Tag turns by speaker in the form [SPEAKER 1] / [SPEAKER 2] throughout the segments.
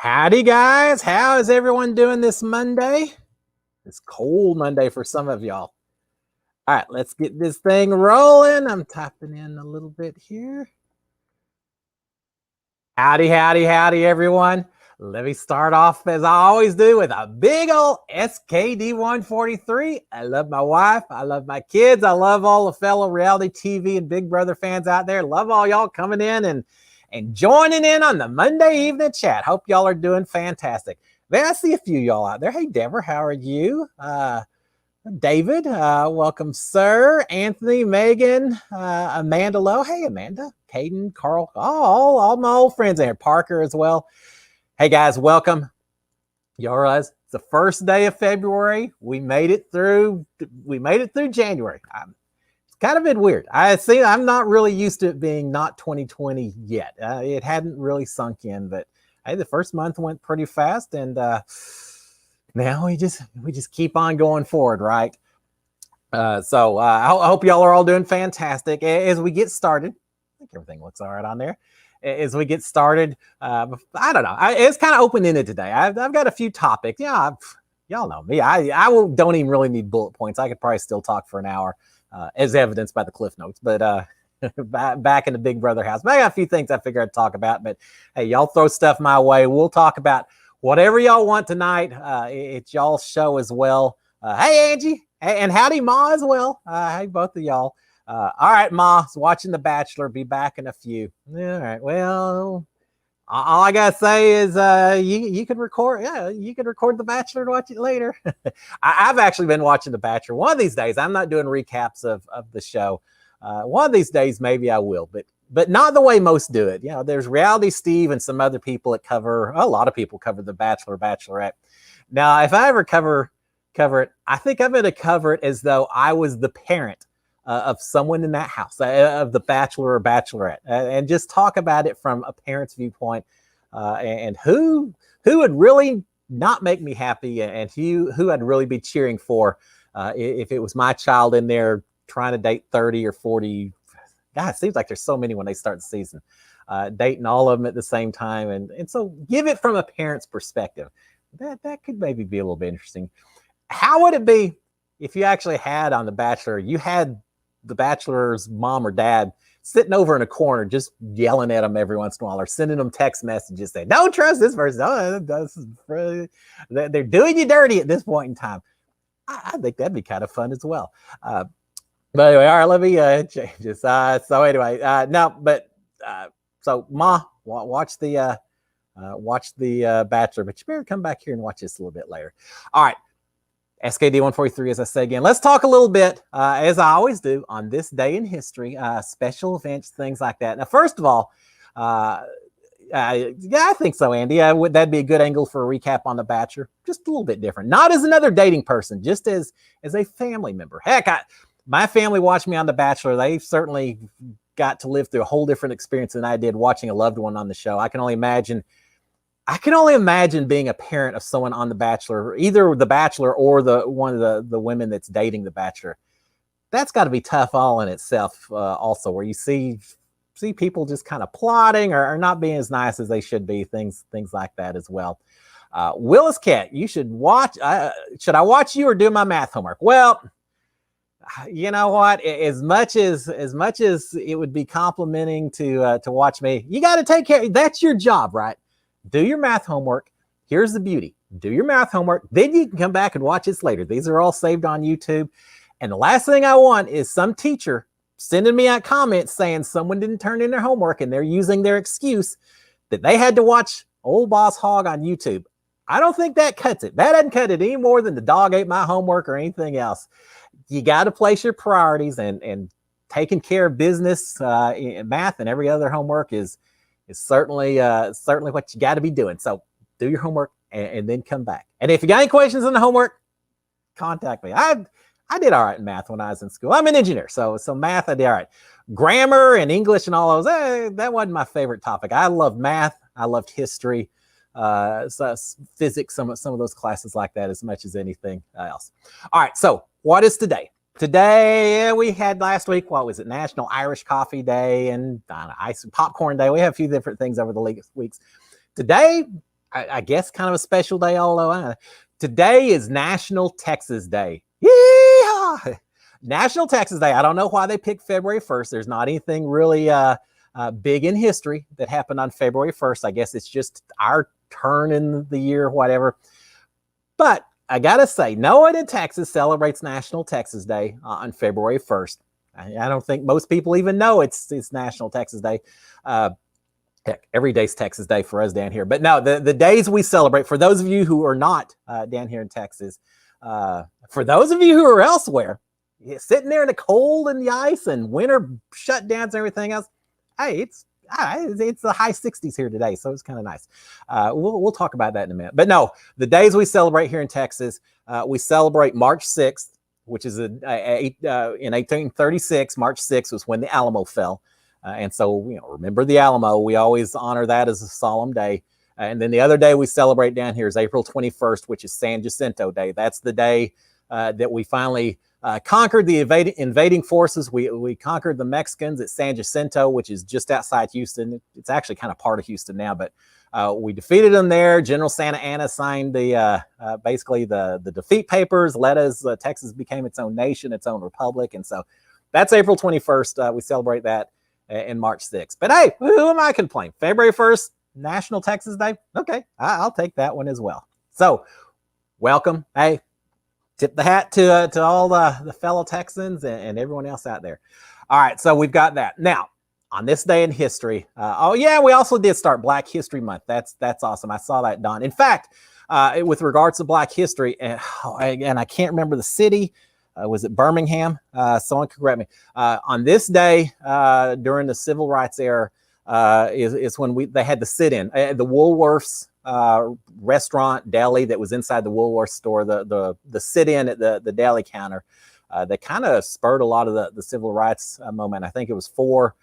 [SPEAKER 1] Howdy, guys. How is everyone doing this Monday? It's cold Monday for some of y'all. All right, let's get this thing rolling. I'm typing in a little bit here. Howdy, howdy, howdy, everyone. Let me start off, as I always do, with a big old SKD 143. I love my wife. I love my kids. I love all the fellow reality TV and Big Brother fans out there. Love all y'all coming in and joining in on the Monday evening chat. Hope y'all are doing fantastic. Man, I see a few y'all out there. Hey, Deborah, how are you? David, welcome, sir. Anthony, Megan, Amanda Lowe. Hey, Amanda, Caden, Carl, all my old friends there. Parker as well. Hey, guys, welcome. Y'all realize it's the first day of February. We made it through January. It's kind of been weird. I'm not really used to it being not 2020 yet. It hadn't really sunk in, but hey, the first month went pretty fast, and now we just keep on going forward, right? So I hope y'all are all doing fantastic. As we get started, I think everything looks all right on there. As we get started, I don't know. It's kind of open-ended today. I've got a few topics. Yeah, y'all know me. I don't even really need bullet points. I could probably still talk for an hour, as evidenced by the Cliff Notes. But back in the Big Brother house, but I got a few things I figured I'd talk about. But hey, y'all throw stuff my way. We'll talk about whatever y'all want tonight. It's y'all's show as well. Hey, Angie, and howdy, Ma, as well. Hey, both of y'all. All right, Ma, watching The Bachelor. Be back in a few. All right, well, all I gotta say is you could record. Yeah, you could record The Bachelor and watch it later. I've actually been watching The Bachelor. One of these days, I'm not doing recaps of the show. One of these days, maybe I will, but not the way most do it. You know, there's Reality Steve and some other people that cover. A lot of people cover The Bachelor, Bachelorette. Now, if I ever cover it, I think I'm going to cover it as though I was the parent of someone in that house, of the Bachelor or Bachelorette, and just talk about it from a parent's viewpoint, and who would really not make me happy, and who I'd really be cheering for if it was my child in there trying to date 30 or 40. God, it seems like there's so many when they start the season, dating all of them at the same time. And so give it from a parent's perspective. That could maybe be a little bit interesting. How would it be if you actually had on The Bachelor, you had The Bachelor's mom or dad sitting over in a corner, just yelling at them every once in a while, or sending them text messages saying, don't trust this person. Oh, they're doing you dirty at this point in time. I think that'd be kind of fun as well. But anyway, all right, let me change this. So anyway, so Ma, watch the Bachelor, but you better come back here and watch this a little bit later. All right, SKD 143, as I say again, let's talk a little bit, as I always do, on this day in history, special events, things like that. Now, first of all, yeah, I think so, Andy. That'd be a good angle for a recap on The Bachelor. Just a little bit different. Not as another dating person, just as a family member. Heck, my family watched me on The Bachelor. They certainly got to live through a whole different experience than I did watching a loved one on the show. I can only imagine being a parent of someone on The Bachelor, either The Bachelor or one of the women that's dating The Bachelor. That's got to be tough all in itself, also, where you see people just kind of plotting or not being as nice as they should be, things like that as well. Willis Cat, you should watch. Should I watch you or do my math homework? Well, you know what? As much as it would be complimenting to watch me, you got to take care. That's your job, right? Do your math homework. Here's the beauty: do your math homework, then you can come back and watch this later. These are all saved on YouTube. And the last thing I want is some teacher sending me out comments saying someone didn't turn in their homework and they're using their excuse that they had to watch Old Boss Hog on YouTube. I don't think that cuts it. That doesn't cut it any more than the dog ate my homework or anything else. You got to place your priorities, and taking care of business, math, and every other homework is certainly what you got to be doing. So do your homework and then come back. And if you got any questions on the homework, contact me. I did all right in math when I was in school. I'm an engineer, so math I did all right. Grammar and English and all those, that wasn't my favorite topic. I loved math. I loved history, so physics, some of those classes like that as much as anything else. All right, so what is today? Today we had last week, what was it? National Irish Coffee Day and ice and popcorn day. We have a few different things over the weeks. Today, I guess kind of a special day, although today is National Texas Day. Yeehaw! National Texas Day. I don't know why they picked February 1st. There's not anything really big in history that happened on February 1st. I guess it's just our turn in the year, whatever. But I got to say, no one in Texas celebrates National Texas Day on February 1st. I don't think most people even know it's National Texas Day. Heck, every day's Texas Day for us down here. But no, the days we celebrate, for those of you who are not down here in Texas, for those of you who are elsewhere, sitting there in the cold and the ice and winter shutdowns and everything else, hey, it's the high 60s here today, so it's kind of nice. We'll talk about that in a minute. But no, the days we celebrate here in Texas, we celebrate March 6th, which is in 1836. March 6th was when the Alamo fell. And so, remember the Alamo. We always honor that as a solemn day. And then the other day we celebrate down here is April 21st, which is San Jacinto Day. That's the day that we finally conquered the invading forces. We conquered the Mexicans at San Jacinto, which is just outside Houston. It's actually kind of part of Houston now, but we defeated them there. General Santa Anna signed basically the defeat papers, led us. Texas became its own nation, its own republic. And so that's April 21st. We celebrate that. And March 6th. But hey, who am I complaining? February 1st, National Texas Day? Okay, I'll take that one as well. So, welcome. Hey, tip the hat to all the fellow Texans and everyone else out there. All right, so we've got that. Now, on this day in history, we also did start Black History Month. That's awesome. I saw that, Don. In fact, with regards to Black history, and I can't remember the city, was it Birmingham? Someone could correct me. On this day, during the Civil Rights era, is when they had the sit-in. The Woolworths restaurant deli that was inside the Woolworths store, the sit-in at the deli counter, that kind of spurred a lot of the civil rights moment. I think it was four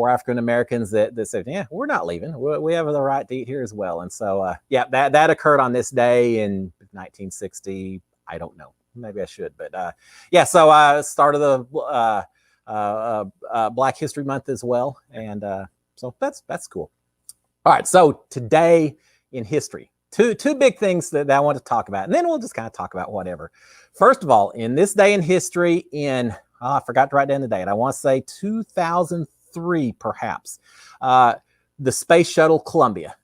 [SPEAKER 1] African Americans that said, yeah, we're not leaving. We have the right to eat here as well. And so, that occurred on this day in 1960. I don't know. Maybe I should, but so start of the Black History Month as well, and so that's cool. All right, so today in history, two big things that I want to talk about, and then we'll just kind of talk about whatever. First of all, in this day in history, I forgot to write down the date. I want to say 2003, perhaps. The Space Shuttle Columbia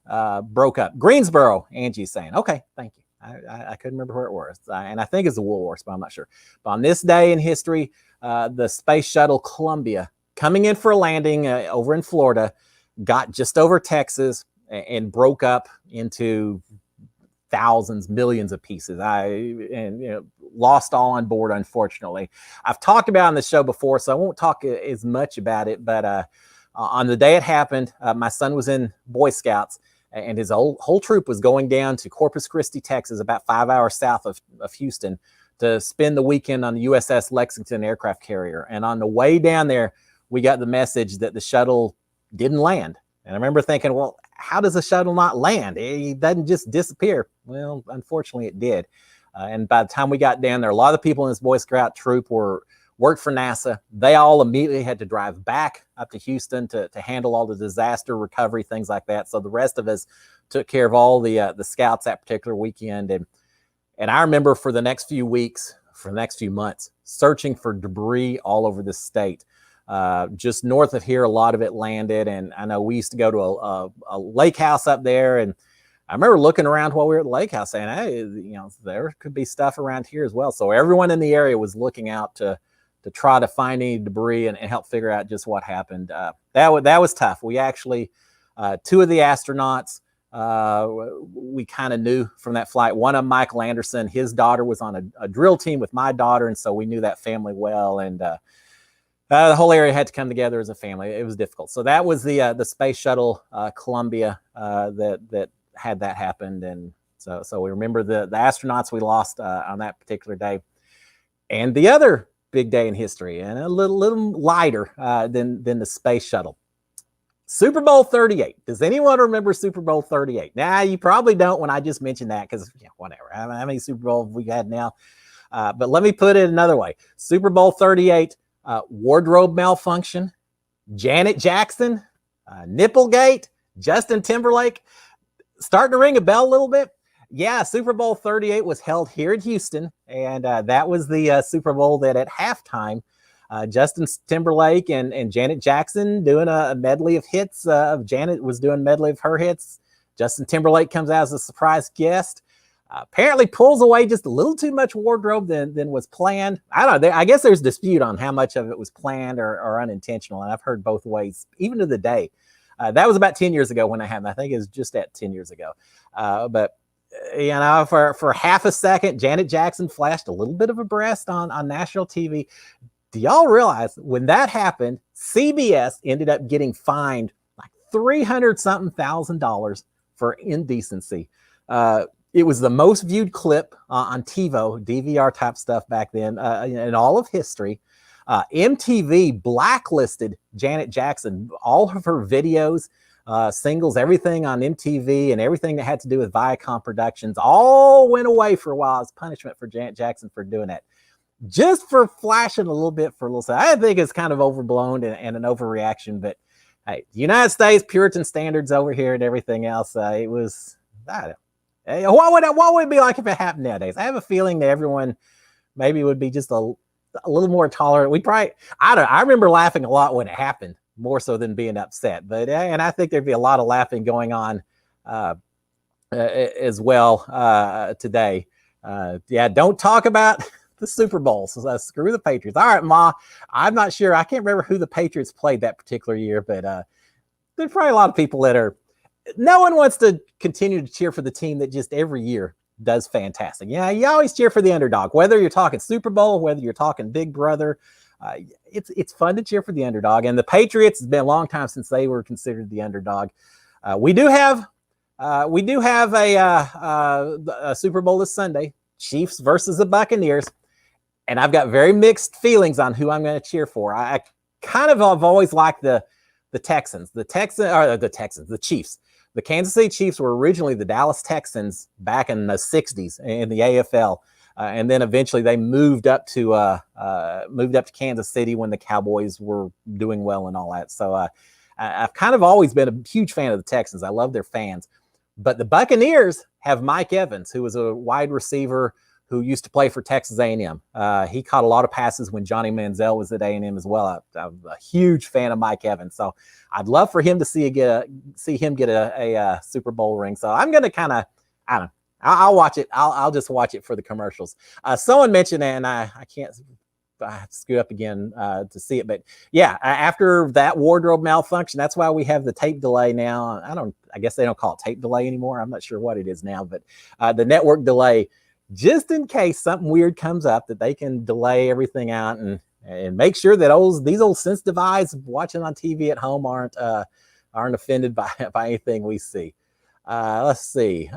[SPEAKER 1] broke up. Greensboro, Angie's saying. Okay, thank you. I couldn't remember where it was, and I think it's the Woolworths, but I'm not sure. But on this day in history, the Space Shuttle Columbia, coming in for a landing over in Florida, got just over Texas and broke up into thousands, millions of pieces. Lost all on board, unfortunately. I've talked about it on the show before, so I won't talk as much about it. But on the day it happened, my son was in Boy Scouts, and his whole troop was going down to Corpus Christi, Texas, about 5 hours south of Houston, to spend the weekend on the USS Lexington aircraft carrier. And on the way down there, we got the message that the shuttle didn't land. And I remember thinking, well, how does a shuttle not land? It doesn't just disappear. Well, unfortunately, it did. And by the time we got down there, a lot of the people in this Boy Scout troop worked for NASA. They all immediately had to drive back up to Houston to handle all the disaster recovery, things like that. So the rest of us took care of all the scouts that particular weekend. And I remember for the next few weeks, for the next few months, searching for debris all over the state. Just north of here, a lot of it landed. And I know we used to go to a lake house up there. And I remember looking around while we were at the lake house saying, hey, there could be stuff around here as well. So everyone in the area was looking out to try to find any debris and help figure out just what happened. That was tough. We actually, two of the astronauts, we kind of knew from that flight. One of them, Michael Anderson, his daughter was on a drill team with my daughter, and so we knew that family well. And the whole area had to come together as a family. It was difficult. So that was the Space Shuttle Columbia that had that happened. And so we remember the astronauts we lost on that particular day. And the other big day in history, and a little lighter than the Space Shuttle. Super Bowl 38. Does anyone remember Super Bowl 38? Nah, you probably don't when I just mentioned that, because whatever. How many Super Bowls we had now? But let me put it another way. Super Bowl 38, wardrobe malfunction, Janet Jackson, Nipplegate, Justin Timberlake. Starting to ring a bell a little bit. Yeah, Super Bowl 38 was held here in Houston, and that was the Super Bowl that at halftime, Justin Timberlake and Janet Jackson doing a medley of hits. Janet was doing a medley of her hits. Justin Timberlake comes out as a surprise guest. Apparently pulls away just a little too much wardrobe than was planned. I don't know. I guess there's dispute on how much of it was planned or unintentional, and I've heard both ways, even to the day. That was about 10 years ago when it happened. I think it was just at 10 years ago. But you know, for half a second, Janet Jackson flashed a little bit of a breast on national TV. Do y'all realize when that happened, CBS ended up getting fined like $300-something thousand for indecency? It was the most viewed clip on TiVo, DVR type stuff back then in all of history. MTV blacklisted Janet Jackson. All of her videos, singles, everything on MTV and everything that had to do with Viacom Productions all went away for a while as punishment for Janet Jackson for doing that. Just for flashing a little bit for a little second. I think it's kind of overblown and an overreaction, but hey, the United States, Puritan standards over here and everything else, it was, I don't know. What would it be like if it happened nowadays? I have a feeling that everyone maybe would be just a little more tolerant. We probably, I remember laughing a lot when it happened, more so than being upset. But and I think there'd be a lot of laughing going on as well today. Yeah, don't talk about the Super Bowl. So screw the Patriots. All right, Ma. I'm not sure. I can't remember who the Patriots played that particular year, but there's probably a lot of people that are. No one wants to continue to cheer for the team that just every year does fantastic. Yeah, you always cheer for the underdog, whether you're talking Super Bowl, whether you're talking Big Brother. It's fun to cheer for the underdog. And the Patriots, it's been a long time since they were considered the underdog. We do have a Super Bowl this Sunday, Chiefs versus the Buccaneers. And I've got very mixed feelings on who I'm going to cheer for. I kind of have always liked the Texans, the Chiefs. The Kansas City Chiefs were originally the Dallas Texans back in the 60s in the AFL. And then eventually they moved up to Kansas City when the Cowboys were doing well and all that. So I've kind of always been a huge fan of the Texans. I love their fans. But the Buccaneers have Mike Evans, who was a wide receiver who used to play for Texas A&M. He caught a lot of passes when Johnny Manziel was at A&M as well. I'm a huge fan of Mike Evans. So I'd love for him to see him get a Super Bowl ring. So I'm going to kind of, I don't know, I'll watch it. I'll just watch it for the commercials. Someone mentioned, and I can't screw up again to see it, but yeah, after that wardrobe malfunction, that's why we have the tape delay now. I guess they don't call it tape delay anymore. I'm not sure what it is now, but the network delay, just in case something weird comes up, that they can delay everything out and make sure that these old sensitive eyes watching on TV at home aren't offended by anything we see. Let's see.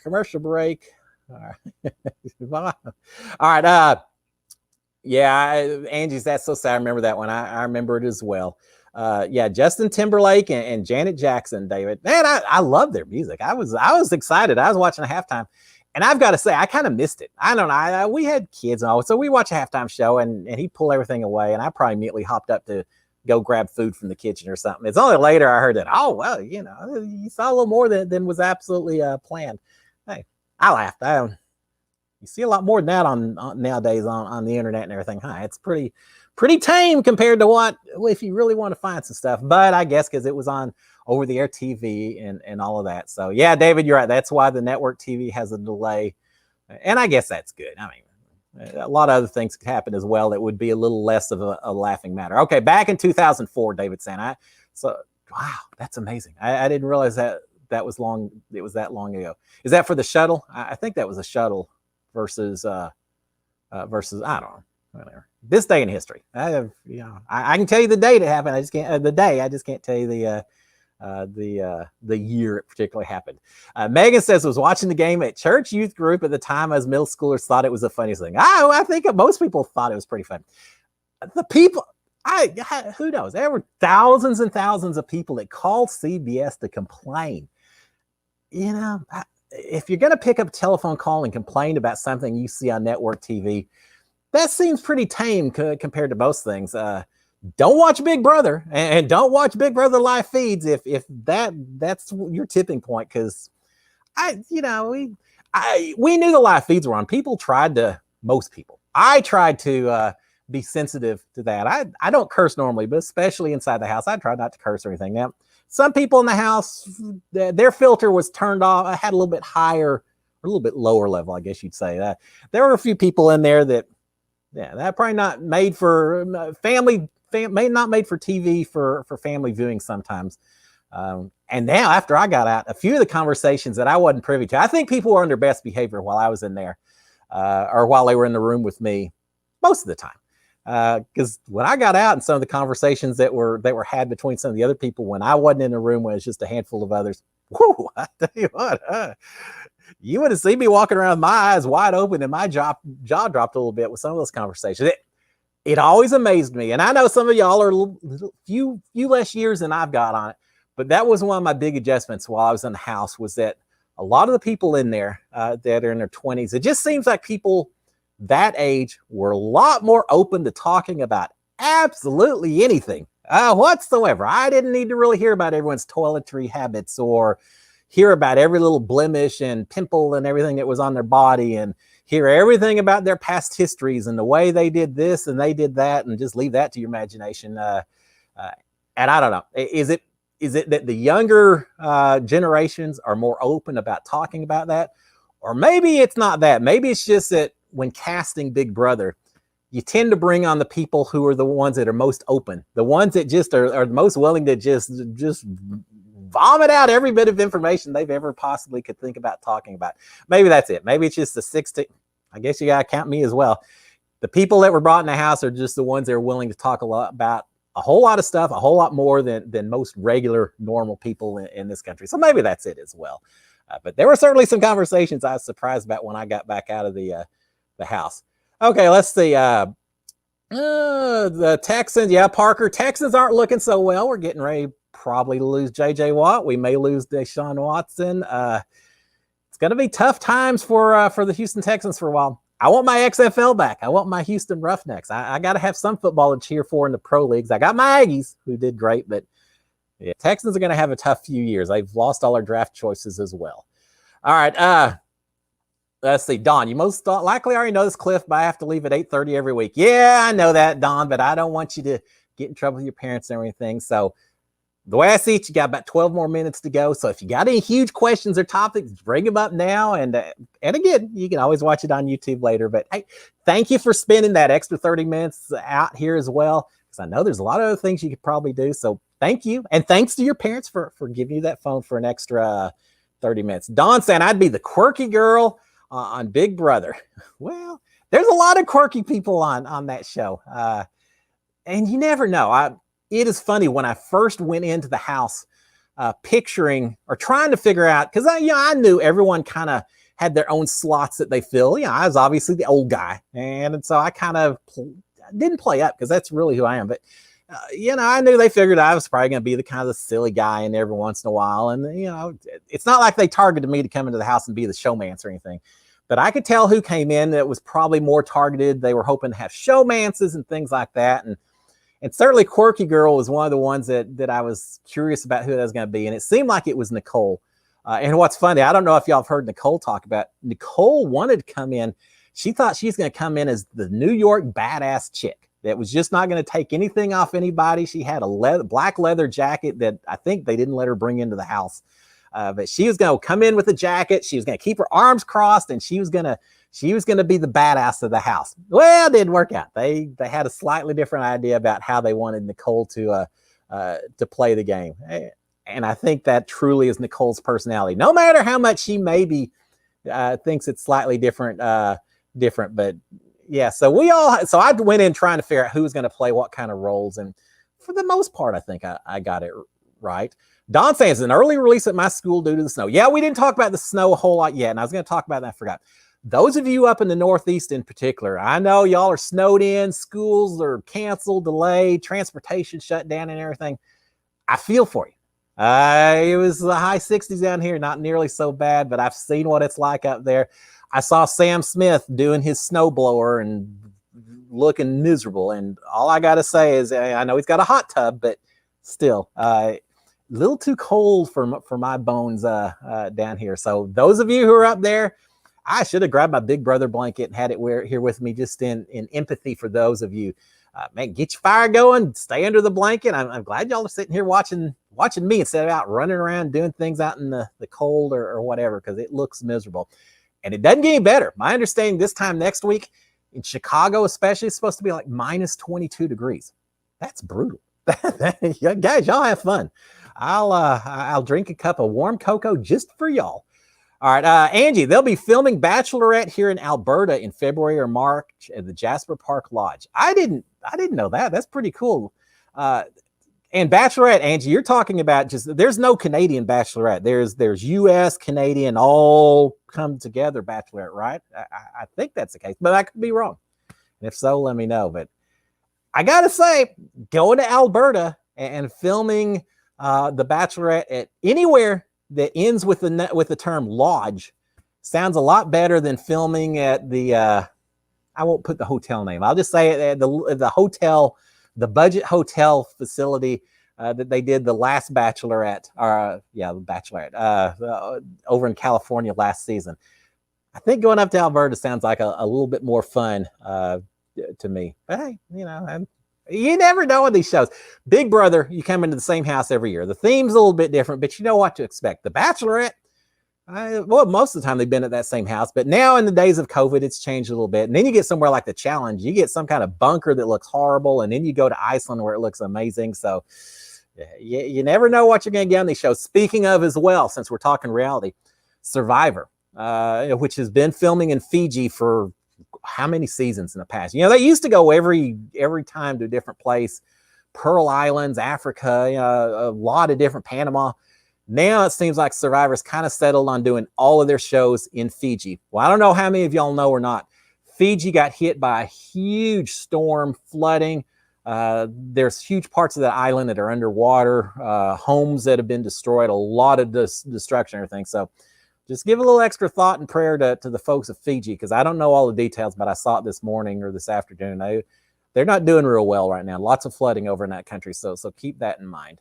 [SPEAKER 1] Commercial break. All right. All right. Yeah, Angie's That's So Sad. I remember that one. I remember it as well. Yeah, Justin Timberlake and Janet Jackson, David. Man, I love their music. I was excited. I was watching a halftime. And I've got to say, I kind of missed it. I don't know. We had kids and all, so we watch a halftime show, and he'd pull everything away, and I probably immediately hopped up to go grab food from the kitchen or something. It's only later I heard that, oh, well, you saw a little more than was absolutely planned. Hey, I laughed. You see a lot more than that nowadays on the internet and everything. It's pretty tame compared to what, if you really want to find some stuff. But I guess because it was on over-the-air TV and all of that. So, yeah, David, you're right. That's why the network TV has a delay. And I guess that's good. I mean, a lot of other things could happen as well that would be a little less of a laughing matter. Okay, back in 2004, David saying, wow, that's amazing. I didn't realize that was long. It was that long ago. Is that for the shuttle? I think that was a shuttle versus I don't know. Whatever. This day in history. I can tell you the date it happened. I just can't tell you the year it particularly happened. Megan says, was watching the game at church youth group at the time as middle schoolers thought it was the funniest thing. I think most people thought it was pretty fun. The people, who knows? There were thousands and thousands of people that called CBS to complain. If you're going to pick up a telephone call and complain about something you see on network TV, that seems pretty tame compared to most things. don't watch Big Brother, and don't watch Big Brother live feeds if that's your tipping point. Because we knew the live feeds were on. Most people. I tried to be sensitive to that. I don't curse normally, but especially inside the house, I try not to curse or anything. Now, some people in the house, their filter was turned off. I had a little bit higher, or a little bit lower level, I guess you'd say. There were a few people in there that probably not made for not made for TV for family viewing sometimes. And now, after I got out, a few of the conversations that I wasn't privy to, I think people were on their best behavior while I was in there, or while they were in the room with me, most of the time. Because when I got out, and some of the conversations that were had between some of the other people when I wasn't in the room, when it was just a handful of others, whoo, I tell you what, you would have seen me walking around with my eyes wide open and my jaw dropped a little bit with some of those conversations. It always amazed me. And I know some of y'all are a few less years than I've got on it, but that was one of my big adjustments while I was in the house, was that a lot of the people in there that are in their 20s, it just seems like people that age were a lot more open to talking about absolutely anything whatsoever. I didn't need to really hear about everyone's toiletry habits, or hear about every little blemish and pimple and everything that was on their body, and hear everything about their past histories and the way they did this and they did that, and just leave that to your imagination. And I don't know, is it that the younger generations are more open about talking about that? Or maybe it's not that. Maybe it's just that when casting Big Brother, you tend to bring on the people who are the ones that are most open, the ones that just are most willing to just vomit out every bit of information they've ever possibly could think about talking about. Maybe that's it. Maybe it's just the 16. I guess you got to count me as well. The people that were brought in the house are just the ones that are willing to talk a lot about a whole lot of stuff, a whole lot more than most regular, normal people in this country. So maybe that's it as well. But there were certainly some conversations I was surprised about when I got back out of the house. Okay, let's see. The Texans, Parker. Texans aren't looking so well. We're getting ready probably to lose J.J. Watt. We may lose Deshaun Watson. It's going to be tough times for the Houston Texans for a while. I want my XFL back. I want my Houston Roughnecks. I got to have some football to cheer for in the pro leagues. I got my Aggies, who did great, but yeah, Texans are going to have a tough few years. They've lost all their draft choices as well. All right. Let's see. Don, you most likely already know this, Cliff, but I have to leave at 8:30 every week. Yeah, I know that, Don, but I don't want you to get in trouble with your parents and everything. So the way I see it, you got about 12 more minutes to go. So if you got any huge questions or topics, bring them up now. And again, you can always watch it on YouTube later. But hey, thank you for spending that extra 30 minutes out here as well, because I know there's a lot of other things you could probably do. So thank you. And thanks to your parents for giving you that phone for an extra 30 minutes. Dawn saying I'd be the quirky girl on Big Brother. Well, there's a lot of quirky people on that show. And you never know. It is funny, when I first went into the house, picturing or trying to figure out, because I knew everyone kind of had their own slots that they fill. I was obviously the old guy, and so I kind of didn't play up, because that's really who I am. But I knew they figured I was probably going to be the kind of the silly guy in every once in a while. And it's not like they targeted me to come into the house and be the showmance or anything. But I could tell who came in that was probably more targeted. They were hoping to have showmances and things like that. And certainly Quirky Girl was one of the ones that I was curious about who that was going to be. And it seemed like it was Nicole. And what's funny, I don't know if y'all have heard Nicole talk about, Nicole wanted to come in. She thought she was going to come in as the New York badass chick that was just not going to take anything off anybody. She had a black leather jacket that I think they didn't let her bring into the house. But she was going to come in with a jacket. She was going to keep her arms crossed, and she was going to be the badass of the house. Well, it didn't work out. They had a slightly different idea about how they wanted Nicole to play the game. And I think that truly is Nicole's personality. No matter how much she maybe thinks it's slightly different. But yeah, so I went in trying to figure out who was going to play what kind of roles. And for the most part, I think I got it right. Don saying it's an early release at my school due to the snow. Yeah, we didn't talk about the snow a whole lot yet, and I was going to talk about that. I forgot. Those of you up in the Northeast in particular, I know y'all are snowed in, schools are canceled, delayed, transportation shut down and everything. I feel for you. It was the high 60s down here, not nearly so bad, but I've seen what it's like up there. I saw Sam Smith doing his snowblower and looking miserable. And all I got to say is, I know he's got a hot tub, but still, a little too cold for my bones down here. So those of you who are up there, I should have grabbed my Big Brother blanket and had it here with me, just in empathy for those of you. Man, get your fire going, stay under the blanket. I'm glad y'all are sitting here watching me instead of out running around doing things out in the cold or whatever, because it looks miserable. And it doesn't get any better. My understanding, this time next week in Chicago especially, it's supposed to be like minus 22 degrees. That's brutal. Guys, y'all have fun. I'll drink a cup of warm cocoa just for y'all. All right, Angie, they'll be filming Bachelorette here in Alberta in February or March at the Jasper Park Lodge. I didn't know that. That's pretty cool. And Bachelorette, Angie, you're talking about there's no Canadian Bachelorette. There's U.S., Canadian, all come together Bachelorette, right? I think that's the case, but I could be wrong. And if so, let me know. But I got to say, going to Alberta and filming the Bachelorette at anywhere that ends with the term lodge sounds a lot better than filming at the I won't put the hotel name. I'll just say it at the hotel, the budget hotel facility that they did the last Bachelorette, the Bachelorette over in California last season. I think going up to Alberta sounds like a little bit more fun to me. But hey, you never know on these shows. Big Brother, you come into the same house every year. The theme's a little bit different, but you know what to expect. The Bachelorette, most of the time they've been at that same house, but now in the days of COVID, it's changed a little bit. And then you get somewhere like the Challenge. You get some kind of bunker that looks horrible, and then you go to Iceland where it looks amazing. So you never know what you're going to get on these shows. Speaking of as well, since we're talking reality, Survivor, which has been filming in Fiji for how many seasons in the past? They used to go every time to a different place, Pearl Islands, Africa, a lot of different, Panama. Now it seems like Survivor's kind of settled on doing all of their shows in Fiji. Well, I don't know how many of y'all know or not. Fiji got hit by a huge storm, flooding. There's huge parts of the island that are underwater, homes that have been destroyed, a lot of destruction and everything. So just give a little extra thought and prayer to the folks of Fiji, because I don't know all the details, but I saw it this morning or this afternoon. They're not doing real well right now. Lots of flooding over in that country, so keep that in mind.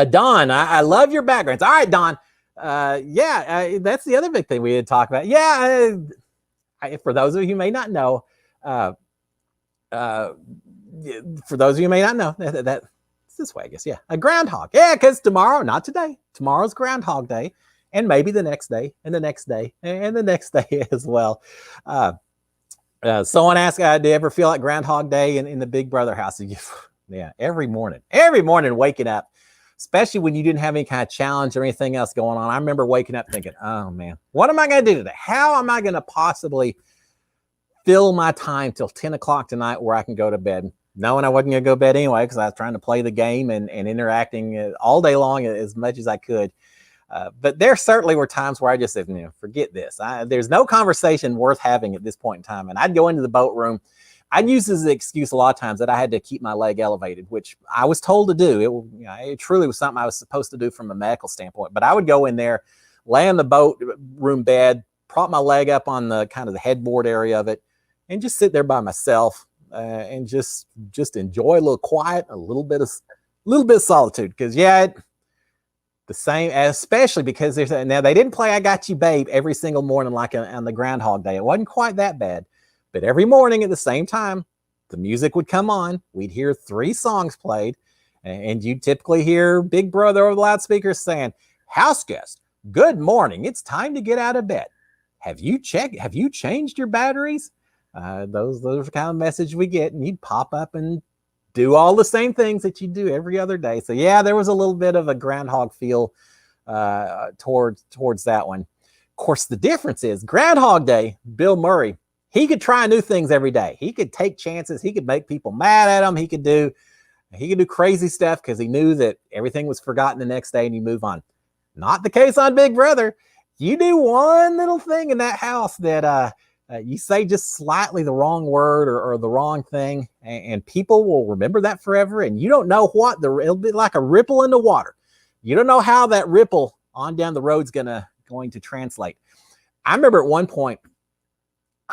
[SPEAKER 1] Don, I love your backgrounds. All right, Don. That's the other big thing we had talked about. For those of you who may not know, that's this way, I guess. Yeah, a groundhog. Yeah, because tomorrow, not today. Tomorrow's Groundhog Day. And maybe the next day, and the next day, and the next day as well. Someone asked, do you ever feel like Groundhog Day in the Big Brother house? Yeah, every morning waking up, especially when you didn't have any kind of challenge or anything else going on. I remember waking up thinking, oh man, what am I going to do today? How am I going to possibly fill my time till 10 o'clock tonight where I can go to bed? Knowing I wasn't going to go to bed anyway, because I was trying to play the game and interacting all day long as much as I could. But there certainly were times where I just said, forget this. There's no conversation worth having at this point in time. And I'd go into the boat room. I'd use this as an excuse a lot of times that I had to keep my leg elevated, which I was told to do. It truly was something I was supposed to do from a medical standpoint. But I would go in there, lay on the boat room bed, prop my leg up on the kind of the headboard area of it, and just sit there by myself and just enjoy a little quiet, a little bit of solitude. Because the same, especially because now they didn't play I Got You Babe every single morning like on the Groundhog Day. It wasn't quite that bad, but every morning at the same time, the music would come on. We'd hear 3 songs played, and you'd typically hear Big Brother over the loudspeakers saying, "House guest, good morning. It's time to get out of bed. Have you changed your batteries?" Those are the kind of message we get, and you'd pop up and do all the same things that you do every other day. So yeah, there was a little bit of a groundhog feel towards that one. Of course, the difference is Groundhog Day, Bill Murray, he could try new things every day. He could take chances. He could make people mad at him. He could do crazy stuff because he knew that everything was forgotten the next day and you move on. Not the case on Big Brother. You do one little thing in that house that you say just slightly the wrong word or the wrong thing, and people will remember that forever. And you don't know it'll be like a ripple in the water. You don't know how that ripple on down the road's going to translate. I remember at one point,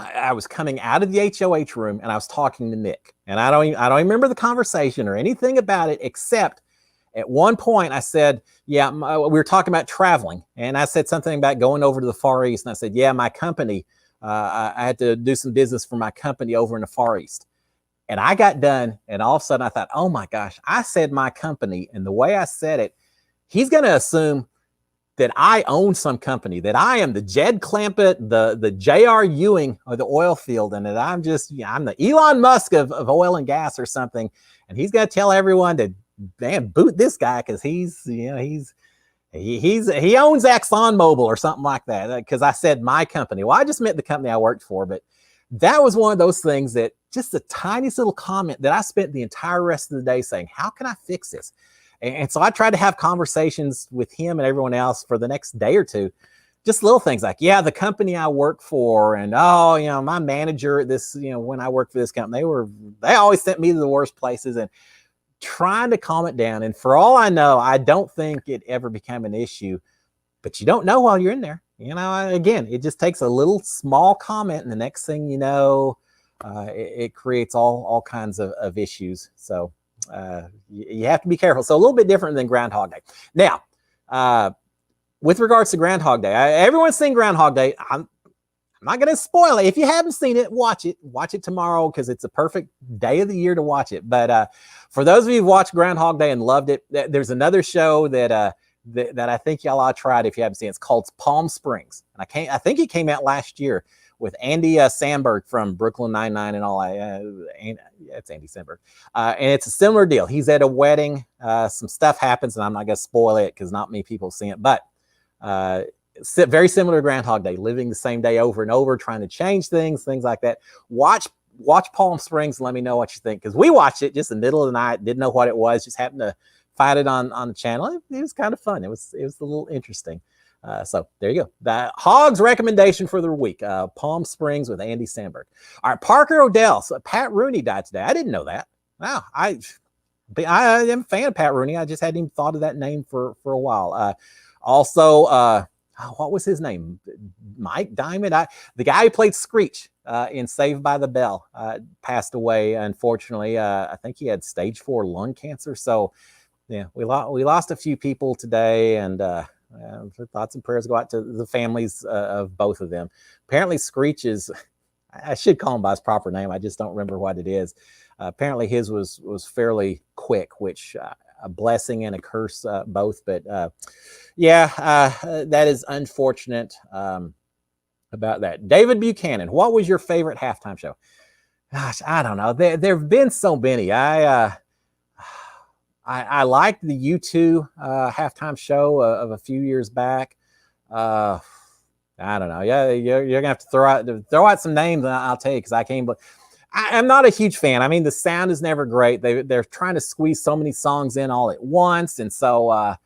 [SPEAKER 1] I was coming out of the HOH room and I was talking to Nick, and I don't even remember the conversation or anything about it, except at one point I said, yeah, we were talking about traveling, and I said something about going over to the Far East, and I said, yeah, my company, I had to do some business for my company over in the Far East. And I got done, and all of a sudden I thought, oh my gosh, I said my company, and the way I said it, he's going to assume that I own some company, that I am the Jed Clampett, the J.R. Ewing of the oil field, and that I'm just, I'm the Elon Musk of oil and gas or something. And he's got to tell everyone to, man, boot this guy because he's, he owns ExxonMobil or something like that. Because I said my company. Well, I just meant the company I worked for, but that was one of those things that just the tiniest little comment that I spent the entire rest of the day saying, how can I fix this? And so I tried to have conversations with him and everyone else for the next day or two, just little things like, yeah, the company I work for, and oh, my manager at this, when I worked for this company, they always sent me to the worst places, and trying to calm it down. And for all I know, I don't think it ever became an issue, but you don't know while you're in there. Again, it just takes a little small comment, and the next thing you know, it creates all kinds of issues. So you have to be careful. So a little bit different than Groundhog Day. Now, with regards to Groundhog Day, everyone's seen Groundhog Day. I'm not going to spoil it. If you haven't seen it, watch it. Watch it tomorrow because it's a perfect day of the year to watch it. But for those of you who've watched Groundhog Day and loved it, there's another show that I think y'all ought to try it if you haven't seen it. It's called Palm Springs. And I think it came out last year with Andy Samberg from Brooklyn Nine-Nine and all that. It's Andy Samberg. And it's a similar deal. He's at a wedding. Some stuff happens, and I'm not going to spoil it because not many people have seen it. But very similar to Groundhog Day, living the same day over and over, trying to change things like that. Watch Palm Springs and let me know what you think, because we watched it just in the middle of the night, didn't know what it was, just happened to find it on the channel. It was kind of fun. It was a little interesting. So there you go. The Hog's recommendation for the week, Palm Springs with Andy Samberg. All right, Parker O'Dell. So Pat Rooney died today. I didn't know that. Wow. I am a fan of Pat Rooney. I just hadn't even thought of that name for a while. Also, what was his name? Mike Diamond. The guy who played Screech in Saved by the Bell passed away, unfortunately. I think he had stage 4 lung cancer. So yeah, we lost a few people today, and thoughts and prayers go out to the families of both of them. Apparently Screech is, I should call him by his proper name, I just don't remember what it is. Apparently his was fairly quick, which a blessing and a curse both. But that is unfortunate about that. David Buchanan, what was your favorite halftime show? Gosh, I don't know. There have been so many. I liked the U2 halftime show of a few years back. I don't know. Yeah, you're gonna have to throw out some names, and I'll tell you, because I can't. But I'm not a huge fan. I mean, the sound is never great. They're trying to squeeze so many songs in all at once, and so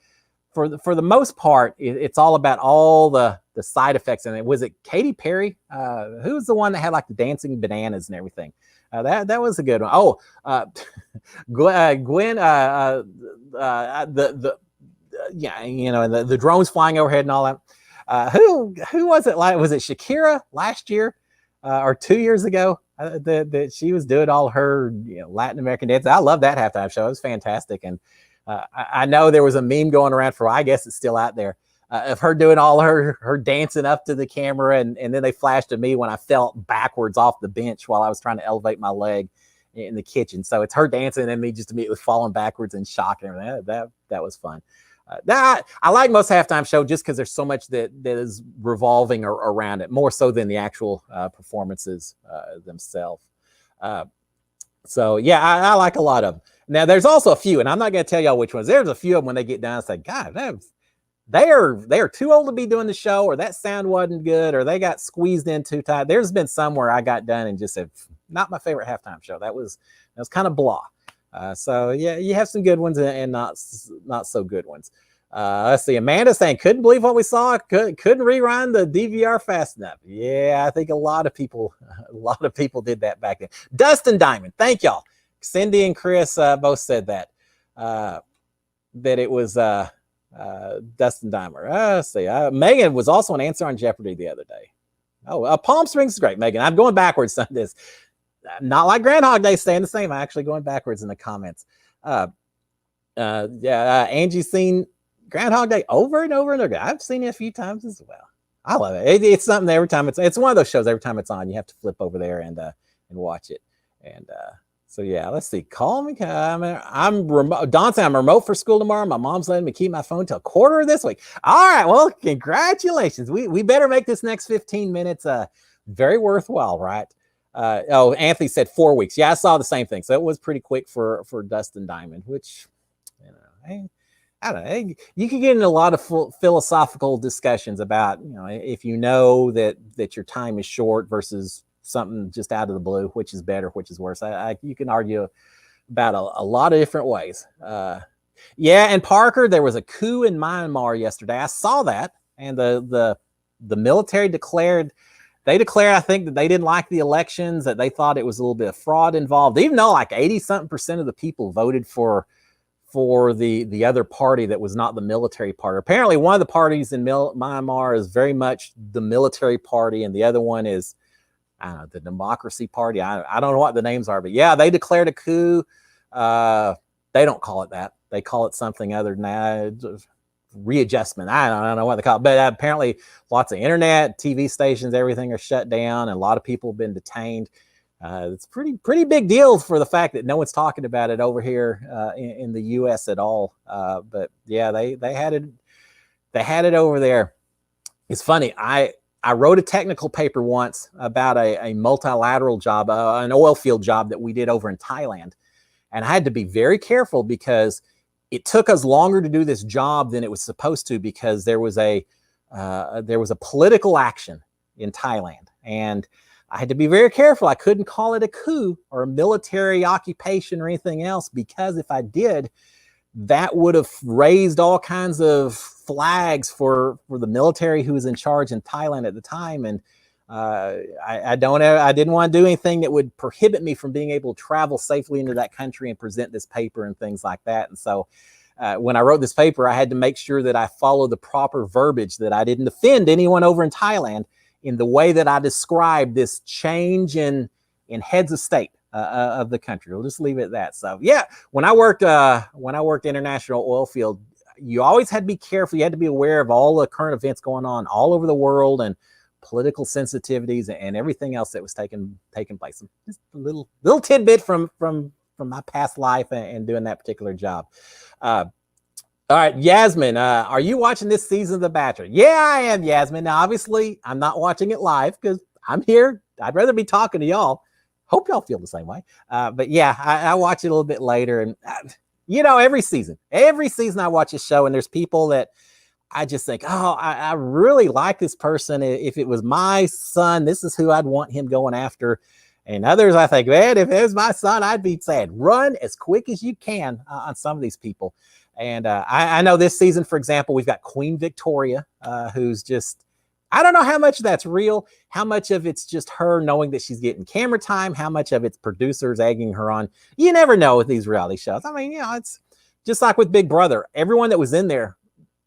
[SPEAKER 1] for the most part, it's all about all the side effects. And was it Katy Perry? Who was the one that had like the dancing bananas and everything? That was a good one. Oh, Gwen, the drones flying overhead and all that. Who was it? Like, was it Shakira last year or 2 years ago that she was doing all her Latin American dance? I love that halftime show. It was fantastic. And I know there was a meme going around for, I guess it's still out there, of her doing all her dancing up to the camera, and then they flashed to me when I fell backwards off the bench while I was trying to elevate my leg in the kitchen. So it's her dancing and me just immediately falling backwards in shock and everything. That was fun. I like most halftime show just because there's so much that is revolving around it, more so than the actual performances themselves. So yeah, I like a lot of them. Now there's also a few, and I'm not going to tell y'all which ones. There's a few of them when they get down and say, God, they are too old to be doing the show, or that sound wasn't good, or they got squeezed in too tight. There's been some where I got done and just said, not my favorite halftime show. That was kind of blah. So yeah, you have some good ones and not so good ones. Let's see. Amanda saying, couldn't believe what we saw. Couldn't rewind the DVR fast enough. Yeah, I think a lot of people did that back then. Dustin Diamond, thank y'all. Cindy and Chris both said that it was Dustin Diamond. Let's see. Megan was also an answer on Jeopardy the other day. Oh, Palm Springs is great, Megan. I'm going backwards on this. Not like Groundhog Day, staying the same. I'm actually going backwards in the comments. Angie's seen Groundhog Day over and over and over. I've seen it a few times as well. I love it. It's something every time it's one of those shows. Every time it's on, you have to flip over there and watch it. And so yeah, let's see. Call me. I'm remote. Don said I'm remote for school tomorrow. My mom's letting me keep my phone till quarter of this week. All right. Well, congratulations. We better make this next 15 minutes very worthwhile, right? Anthony said 4 weeks. Yeah, I saw the same thing. So it was pretty quick for Dustin Diamond, which, I don't know. You can get into a lot of philosophical discussions about, if you know that your time is short versus something just out of the blue, which is better, which is worse. You can argue about a lot of different ways. And Parker, there was a coup in Myanmar yesterday. I saw that, and the military declared, I think, that they didn't like the elections, that they thought it was a little bit of fraud involved, even though like 80-something% of the people voted for the other party that was not the military party. Apparently, one of the parties in Myanmar is very much the military party, and the other one is, I don't know, the Democracy Party. I don't know what the names are, but yeah, they declared a coup. They don't call it that. They call it something other than that. Readjustment. I don't know what they call it, but apparently lots of internet, TV stations, everything are shut down, and a lot of people have been detained. It's pretty big deal for the fact that no one's talking about it over here in the U.S. at all. But yeah, they had it over there. It's funny. I wrote a technical paper once about a multilateral job, an oil field job that we did over in Thailand, and I had to be very careful because it took us longer to do this job than it was supposed to, because there was a political action in Thailand, and I had to be very careful. I couldn't call it a coup or a military occupation or anything else, because if I did, that would have raised all kinds of flags for the military who was in charge in Thailand at the time. And I didn't want to do anything that would prohibit me from being able to travel safely into that country and present this paper and things like that. And so when I wrote this paper, I had to make sure that I followed the proper verbiage, that I didn't offend anyone over in Thailand in the way that I described this change in heads of state of the country. We'll just leave it at that. So yeah, when I worked international oil field, you always had to be careful. You had to be aware of all the current events going on all over the world, and political sensitivities and everything else that was taking place. Just a little tidbit from my past life and doing that particular job. All right, Yasmin, are you watching this season of The Bachelor? Yeah, I am, Yasmin. Now, obviously, I'm not watching it live because I'm here. I'd rather be talking to y'all. Hope y'all feel the same way. But yeah, I watch it a little bit later. And, every season I watch a show, and there's people that I just think, I really like this person. If it was my son, this is who I'd want him going after. And others, I think, man, if it was my son, I'd be saying, run as quick as you can on some of these people. And I know this season, for example, we've got Queen Victoria, who's just, I don't know how much of that's real, how much of it's just her knowing that she's getting camera time, how much of it's producers egging her on. You never know with these reality shows. I mean, it's just like with Big Brother. Everyone that was in there,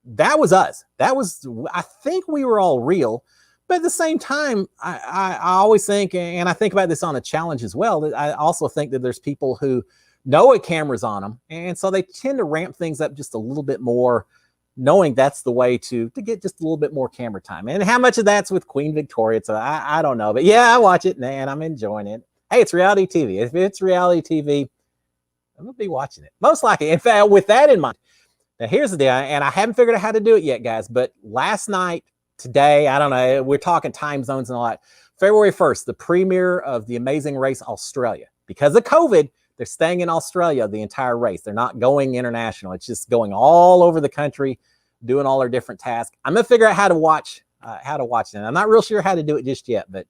[SPEAKER 1] that was us. I think we were all real. But at the same time, I always think, and I think about this on a challenge as well, I also think that there's people who know a camera's on them, and so they tend to ramp things up just a little bit more, knowing that's the way to get just a little bit more camera time. And how much of that's with Queen Victoria, so I don't know. But yeah, I watch it, and I'm enjoying it. Hey, it's reality TV. If it's reality TV, I'm going to be watching it. Most likely. In fact, with that in mind, now here's the deal, and I haven't figured out how to do it yet, guys, but last night, today, I don't know, we're talking time zones and all that. February 1st, the premiere of The Amazing Race Australia. Because of COVID, they're staying in Australia the entire race. They're not going international. It's just going all over the country, doing all their different tasks. I'm going to figure out how to watch it. I'm not real sure how to do it just yet, but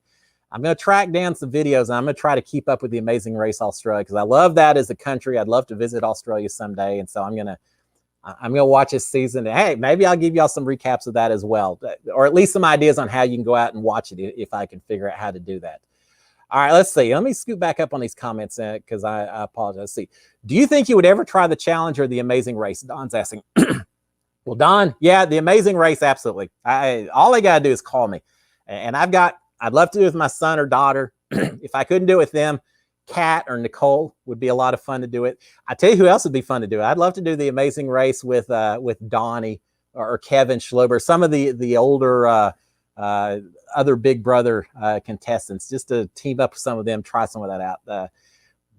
[SPEAKER 1] I'm going to track down some videos, and I'm going to try to keep up with The Amazing Race Australia, because I love that as a country. I'd love to visit Australia someday, and so I'm going to watch this season. Hey, maybe I'll give y'all some recaps of that as well, or at least some ideas on how you can go out and watch it if I can figure out how to do that. All right, let's see. Let me scoot back up on these comments because I apologize. Let's see. Do you think you would ever try the challenge or The Amazing Race? Don's asking. Well, Don, yeah, The Amazing Race, absolutely. All they got to do is call me. And I've got I'd love to do it with my son or daughter. If I couldn't do it with them, Kat or Nicole would be a lot of fun to do it. I tell you who else would be fun to do it. I'd love to do the Amazing Race with Donnie or Kevin Schluber, some of the older other Big Brother contestants, just to team up with some of them, try some of that out.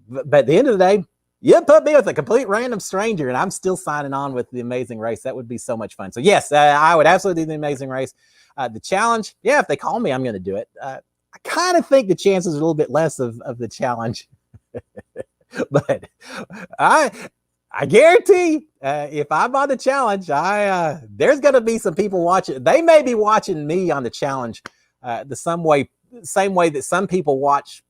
[SPEAKER 1] But at the end of the day, you put me with a complete random stranger, and I'm still signing on with the Amazing Race. That would be so much fun. So yes, I would absolutely do the Amazing Race. The challenge, yeah, if they call me, I'm going to do it. I kind of think the chances are a little bit less of the challenge, but I guarantee if I'm on the challenge, there's going to be some people watching. They may be watching me on the challenge same way that some people watch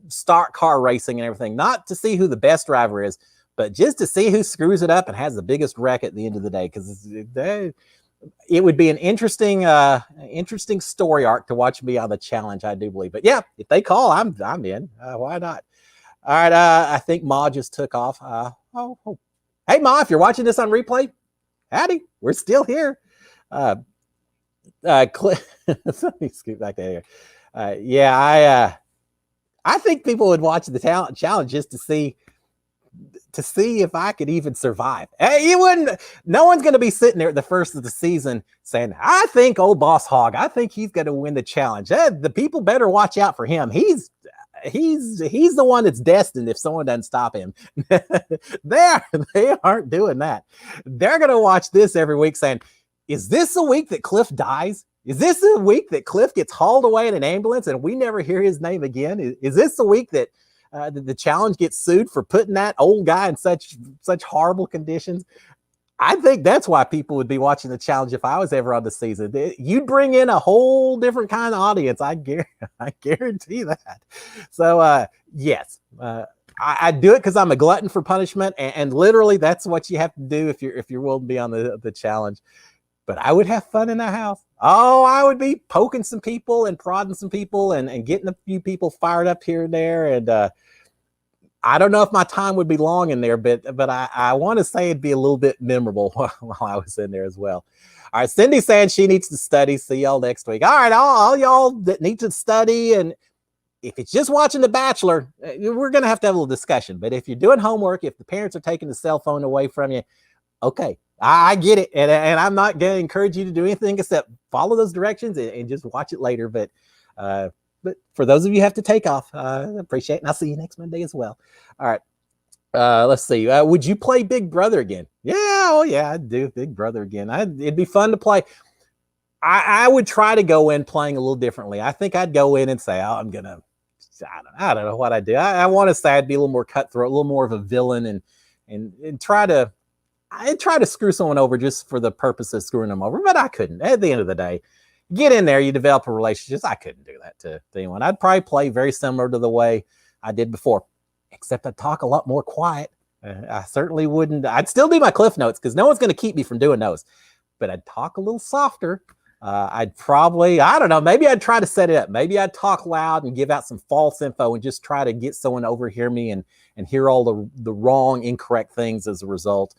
[SPEAKER 1] stock car racing and everything, not to see who the best driver is, but just to see who screws it up and has the biggest wreck at the end of the day. Because it would be an interesting story arc to watch me on the challenge, I do believe. But yeah, if they call, I'm in. Why not? All right, I think Ma just took off. Hey Ma, if you're watching this on replay, howdy, we're still here. Let me scoot back to here. I think people would watch the challenge just to see if I could even survive. Hey, you wouldn't. No one's going to be sitting there at the first of the season saying, "I think old Boss Hog, I think he's going to win the challenge." The people better watch out for him. He's the one that's destined if someone doesn't stop him. They aren't doing that. They're going to watch this every week saying, "Is this a week that Cliff dies? Is this a week that Cliff gets hauled away in an ambulance and we never hear his name again? Is this a week that the challenge gets sued for putting that old guy in such horrible conditions?" I think that's why people would be watching the challenge if I was ever on the season. You'd bring in a whole different kind of audience. I guarantee that. So yes, I do it because I'm a glutton for punishment, and literally that's what you have to do if you're willing to be on the challenge. But I would have fun in the house. Oh, I would be poking some people and prodding some people and getting a few people fired up here and there. And I don't know if my time would be long in there, but I want to say it'd be a little bit memorable while I was in there as well. All right, Cindy's saying she needs to study. See y'all next week. All right, all y'all that need to study, and if it's just watching The Bachelor, we're going to have a little discussion. But if you're doing homework, if the parents are taking the cell phone away from you, okay, I get it. And I'm not going to encourage you to do anything except follow those directions and just watch it later. But for those of you who have to take off, I appreciate it. And I'll see you next Monday as well. All right. Let's see. Would you play Big Brother again? Yeah. Oh, yeah, I'd do Big Brother again. It'd be fun to play. I would try to go in playing a little differently. I think I'd go in and say, oh, I don't know what I'd do. I want to say I'd be a little more cutthroat, a little more of a villain, and try to screw someone over just for the purpose of screwing them over. But I couldn't. At the end of the day, get in there, you develop a relationship. I couldn't do that to anyone. I'd probably play very similar to the way I did before, except I'd talk a lot more quiet. I certainly wouldn't. I'd still do my Cliff Notes because no one's going to keep me from doing those. But I'd talk a little softer. I'd probably, I don't know, maybe I'd try to set it up. Maybe I'd talk loud and give out some false info and just try to get someone to overhear me and hear all the wrong, incorrect things as a result.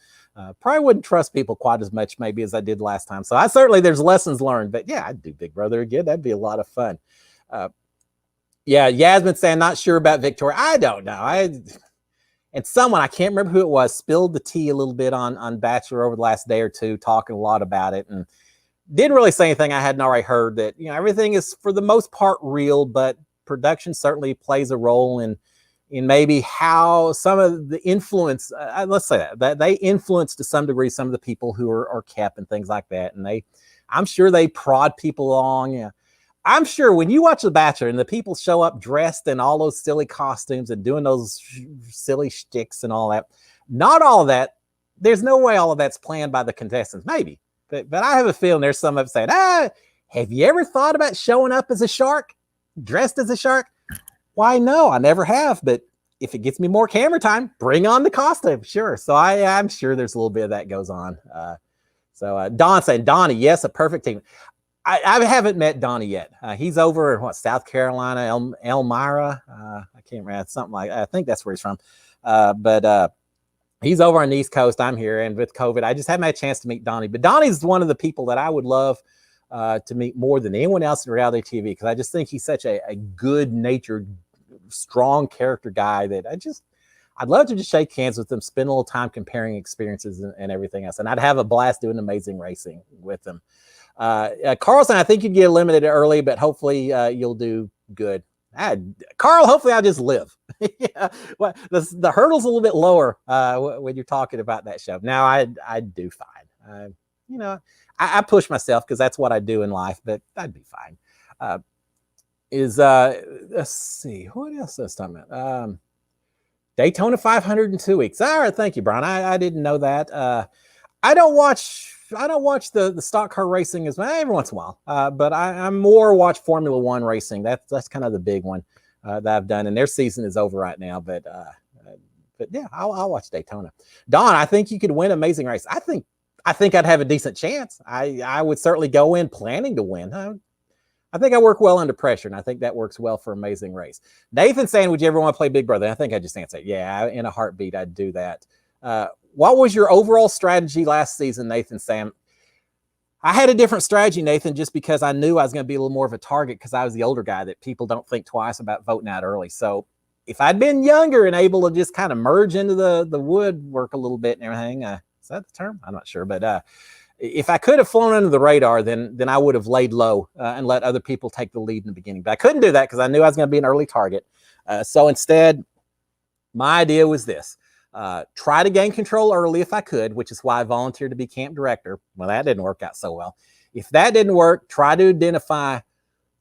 [SPEAKER 1] Probably wouldn't trust people quite as much maybe as I did last time. So there's lessons learned. But yeah, I'd do Big Brother again. That'd be a lot of fun. Yeah, Yasmin saying not sure about Victoria. I don't know. And someone, I can't remember who it was, spilled the tea a little bit on Bachelor over the last day or two, talking a lot about it, and didn't really say anything I hadn't already heard. That everything is for the most part real, but production certainly plays a role in maybe how some of the influence. Let's say that they influence to some degree some of the people who are kept and things like that. And I'm sure they prod people along. Yeah. I'm sure when you watch The Bachelor and the people show up dressed in all those silly costumes and doing those silly shticks and all that, not all of that, there's no way all of that's planned by the contestants, maybe. But I have a feeling there's some of them saying, have you ever thought about showing up as a shark, dressed as a shark? Why, no, I never have. But if it gets me more camera time, bring on the costume. Sure. So I'm sure there's a little bit of that goes on. So Don saying, Donnie, yes, a perfect team. I haven't met Donnie yet. He's over in South Carolina, Elmira. I can't remember, something like that. I think that's where he's from. But he's over on the East Coast. I'm here. And with COVID, I just haven't had a chance to meet Donnie. But Donnie's one of the people that I would love to me more than anyone else in reality TV, because I just think he's such a good-natured, strong character guy that I'd love to just shake hands with him, spend a little time comparing experiences and everything else. And I'd have a blast doing Amazing Racing with him. Carlson, I think you'd get eliminated early, but hopefully you'll do good. Carl, hopefully I'll just live. Yeah, well, the hurdle's a little bit lower when you're talking about that show. Now I do fine. I push myself because that's what I do in life, but I'd be fine. Let's see, what else is talking about? Daytona 500 in 2 weeks. All right, thank you, Brian. I didn't know that. I don't watch the stock car racing as well, every once in a while, but I more watch Formula One racing. That's kind of the big one that I've done, and their season is over right now. But yeah, I'll watch Daytona. Don, I think you could win Amazing Race. I think I'd have a decent chance. I would certainly go in planning to win. I think I work well under pressure, and I think that works well for Amazing Race. Nathan saying, would you ever want to play Big Brother? I think I just answered, yeah, in a heartbeat, I'd do that. What was your overall strategy last season, Nathan Sam? I had a different strategy, Nathan, just because I knew I was going to be a little more of a target because I was the older guy that people don't think twice about voting out early. So if I'd been younger and able to just kind of merge into the woodwork a little bit and everything, is that the term? I'm not sure, but if I could have flown under the radar, then I would have laid low and let other people take the lead in the beginning. But I couldn't do that because I knew I was going to be an early target. So instead, my idea was this. Try to gain control early if I could, which is why I volunteered to be camp director. Well, that didn't work out so well. If that didn't work, try to identify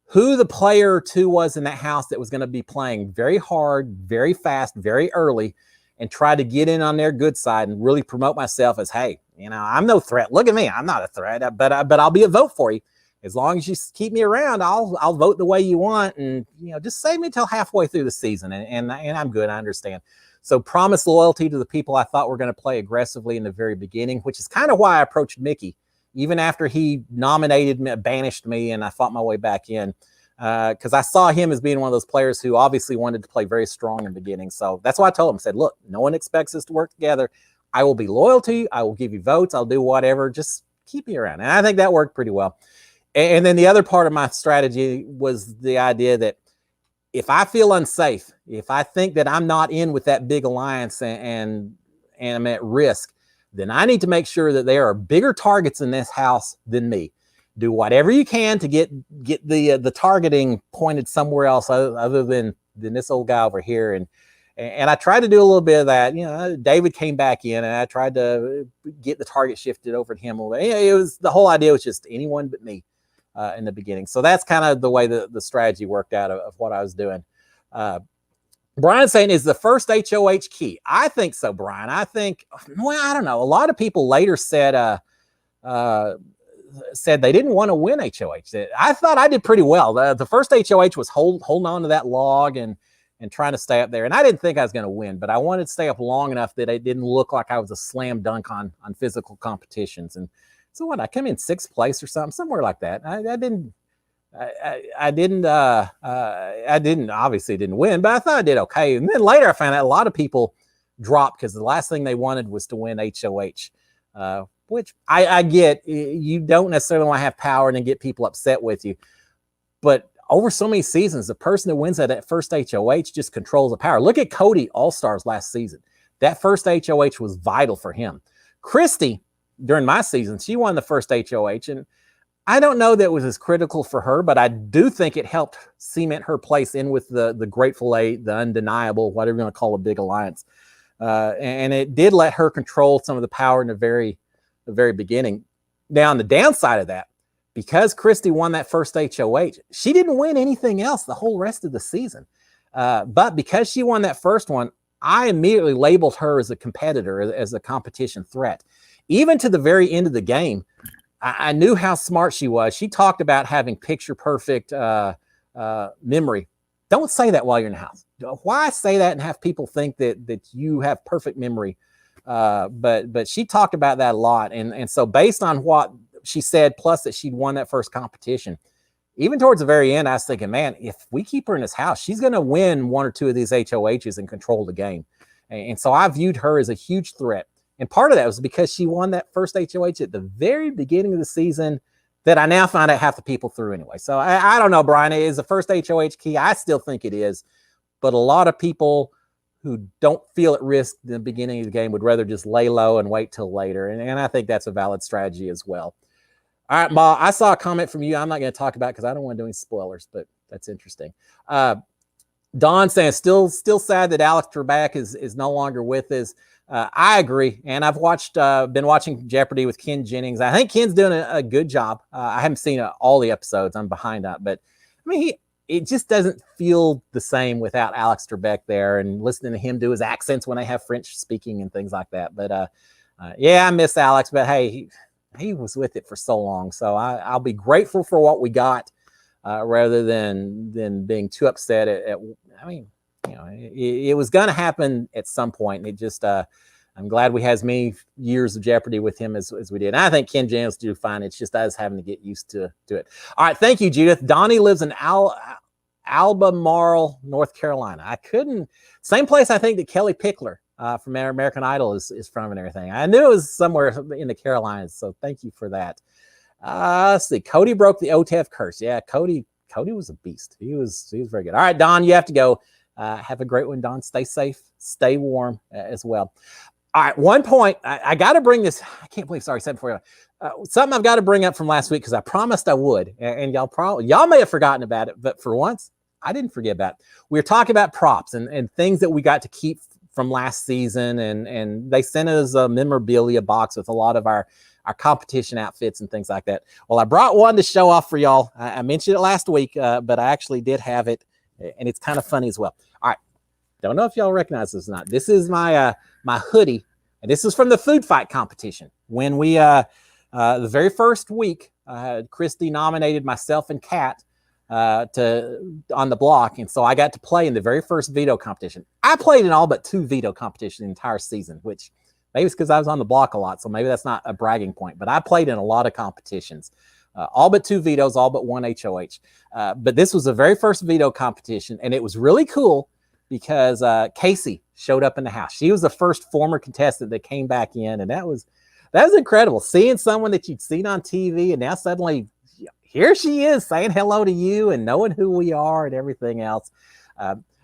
[SPEAKER 1] who the player or two was in that house that was going to be playing very hard, very fast, very early, and try to get in on their good side and really promote myself as, hey, I'm no threat. Look at me. I'm not a threat, but I'll be a vote for you. As long as you keep me around, I'll vote the way you want. And, just save me till halfway through the season. And I'm good. I understand. So promise loyalty to the people I thought were going to play aggressively in the very beginning, which is kind of why I approached Mickey, even after he nominated me, banished me, and I fought my way back in. Because I saw him as being one of those players who obviously wanted to play very strong in the beginning. So that's why I told him, I said, look, no one expects us to work together. I will be loyal to you. I will give you votes. I'll do whatever. Just keep me around. And I think that worked pretty well. And then the other part of my strategy was the idea that if I feel unsafe, if I think that I'm not in with that big alliance and I'm at risk, then I need to make sure that there are bigger targets in this house than me. Do whatever you can to get the targeting pointed somewhere else other than this old guy over here. And I tried to do a little bit of that. David came back in, and I tried to get the target shifted over to him a little bit. It was, the whole idea was just anyone but me in the beginning. So that's kind of the way the strategy worked out of what I was doing. Brian saying, is the first HOH key? I think so, Brian. I think, well, I don't know. A lot of people later said they didn't want to win HOH. I thought I did pretty well. The first HOH was holding on to that log and trying to stay up there. And I didn't think I was going to win, but I wanted to stay up long enough that it didn't look like I was a slam dunk on physical competitions. And so what, I came in 6th place or something, somewhere like that. I obviously didn't win, but I thought I did okay. And then later I found out a lot of people dropped because the last thing they wanted was to win HOH, which I get. You don't necessarily want to have power and then get people upset with you. But over so many seasons, the person who wins that first HOH just controls the power. Look at Cody All-Stars last season. That first HOH was vital for him. Christy, during my season, she won the first HOH, and I don't know that it was as critical for her, but I do think it helped cement her place in with the Grateful Eight, the undeniable, whatever you want to call a big alliance. And it did let her control some of the power in the very beginning. Now, on the downside of that, because Christy won that first HOH, she didn't win anything else the whole rest of the season. But because she won that first one, I immediately labeled her as a competitor, as a competition threat. Even to the very end of the game, I knew how smart she was. She talked about having picture-perfect memory. Don't say that while you're in the house. Why say that and have people think that you have perfect memory? But she talked about that a lot. And so based on what she said, plus that she'd won that first competition, even towards the very end, I was thinking, man, if we keep her in this house, she's going to win 1 or 2 of these HOHs and control the game. And so I viewed her as a huge threat. And part of that was because she won that first HOH at the very beginning of the season, that I now find out half the people threw anyway. So I don't know, Brian. Is the first HOH key? I still think it is. But a lot of people who don't feel at risk in the beginning of the game would rather just lay low and wait till later. And I think that's a valid strategy as well. All right, Ma, I saw a comment from you. I'm not going to talk about it because I don't want to do any spoilers, but that's interesting. Don saying, still sad that Alex Trebek is no longer with us. I agree. And I've been watching Jeopardy with Ken Jennings. I think Ken's doing a good job. I haven't seen all the episodes. I'm behind up, but I mean, it just doesn't feel the same without Alex Trebek there and listening to him do his accents when they have French speaking and things like that. But yeah, I miss Alex, but hey, he was with it for so long. So I'll be grateful for what we got rather than being too upset I mean, you know, it was going to happen at some point. And it just, I'm glad we had as many years of Jeopardy with him as we did. And I think Ken James do fine. It's just us having to get used to it. All right. Thank you, Judith. Donnie lives in Albemarle, North Carolina. Same place I think that Kelly Pickler from American Idol is from and everything. I knew it was somewhere in the Carolinas. So thank you for that. Let's see. Cody broke the OTEV curse. Yeah, Cody was a beast. He was very good. All right, Don, you have to go. Have a great one, Don. Stay safe, stay warm as well. All right, one point. I got to bring this. I can't believe. Sorry, I said before. Something I've got to bring up from last week because I promised I would, and y'all may have forgotten about it, but for once, I didn't forget about it. We were talking about props and things that we got to keep from last season, and they sent us a memorabilia box with a lot of our competition outfits and things like that. Well, I brought one to show off for y'all. I mentioned it last week, but I actually did have it, and it's kind of funny as well. All right. Don't know if y'all recognize this or not. This is my my hoodie, and this is from the food fight competition. When we, the very first week, Christy nominated myself and Kat on the block, and so I got to play in the very first veto competition. I played in all but 2 veto competitions the entire season, which maybe it's because I was on the block a lot, so maybe that's not a bragging point, but I played in a lot of competitions. All but 2 vetoes, all but 1 HOH. But this was the very first veto competition, and it was really cool because Casey showed up in the house. She was the first former contestant that came back in, and that was incredible. Seeing someone that you'd seen on TV, and now suddenly here she is saying hello to you and knowing who we are and everything else.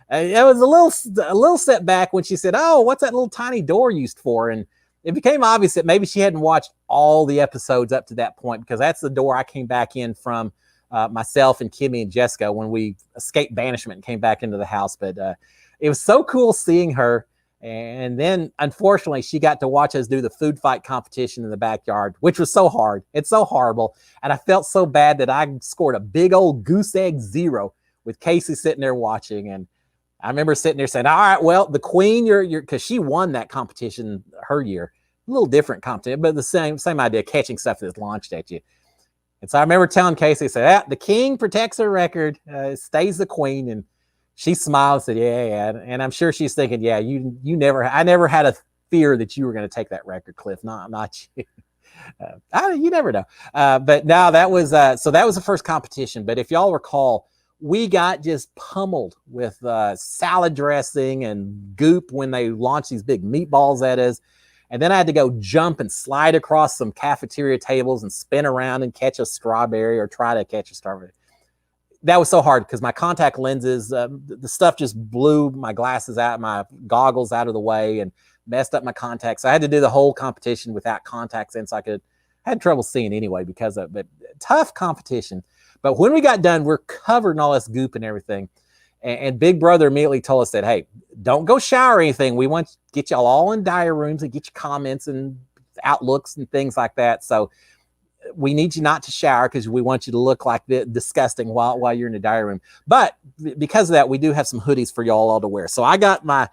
[SPEAKER 1] It was a little setback when she said, "Oh, what's that little tiny door used for?" And it became obvious that maybe she hadn't watched all the episodes up to that point, because that's the door I came back in from, myself and Kimmy and Jessica, when we escaped banishment and came back into the house. But it was so cool seeing her. And then, unfortunately, she got to watch us do the food fight competition in the backyard, which was so hard. It's so horrible. And I felt so bad that I scored a big old goose egg 0 with Casey sitting there watching. And I remember sitting there saying, "All right, well, the queen, you're," because she won that competition her year. A little different competition, but the same idea, catching stuff that's launched at you. And so I remember telling Casey, I said, "The king protects her record, stays the queen." And she smiled and said, yeah. And I'm sure she's thinking, yeah, I never had a fear that you were going to take that record, Cliff. Not you. You never know. But now that was the first competition. But if y'all recall, we got just pummeled with salad dressing and goop when they launched these big meatballs at us. And then I had to go jump and slide across some cafeteria tables and spin around and catch a strawberry, or try to catch a strawberry. That was so hard because my contact lenses, the stuff just blew my glasses out, my goggles out of the way, and messed up my contacts. So I had to do the whole competition without contacts in, so I had trouble seeing anyway because of it. Tough competition. But when we got done, we're covered in all this goop and everything. And Big Brother immediately told us that, hey, don't go shower or anything. We want to get y'all all in diary rooms and get your comments and outlooks and things like that. So we need you not to shower because we want you to look like disgusting while you're in the diary room. But because of that, we do have some hoodies for y'all all to wear. So I got my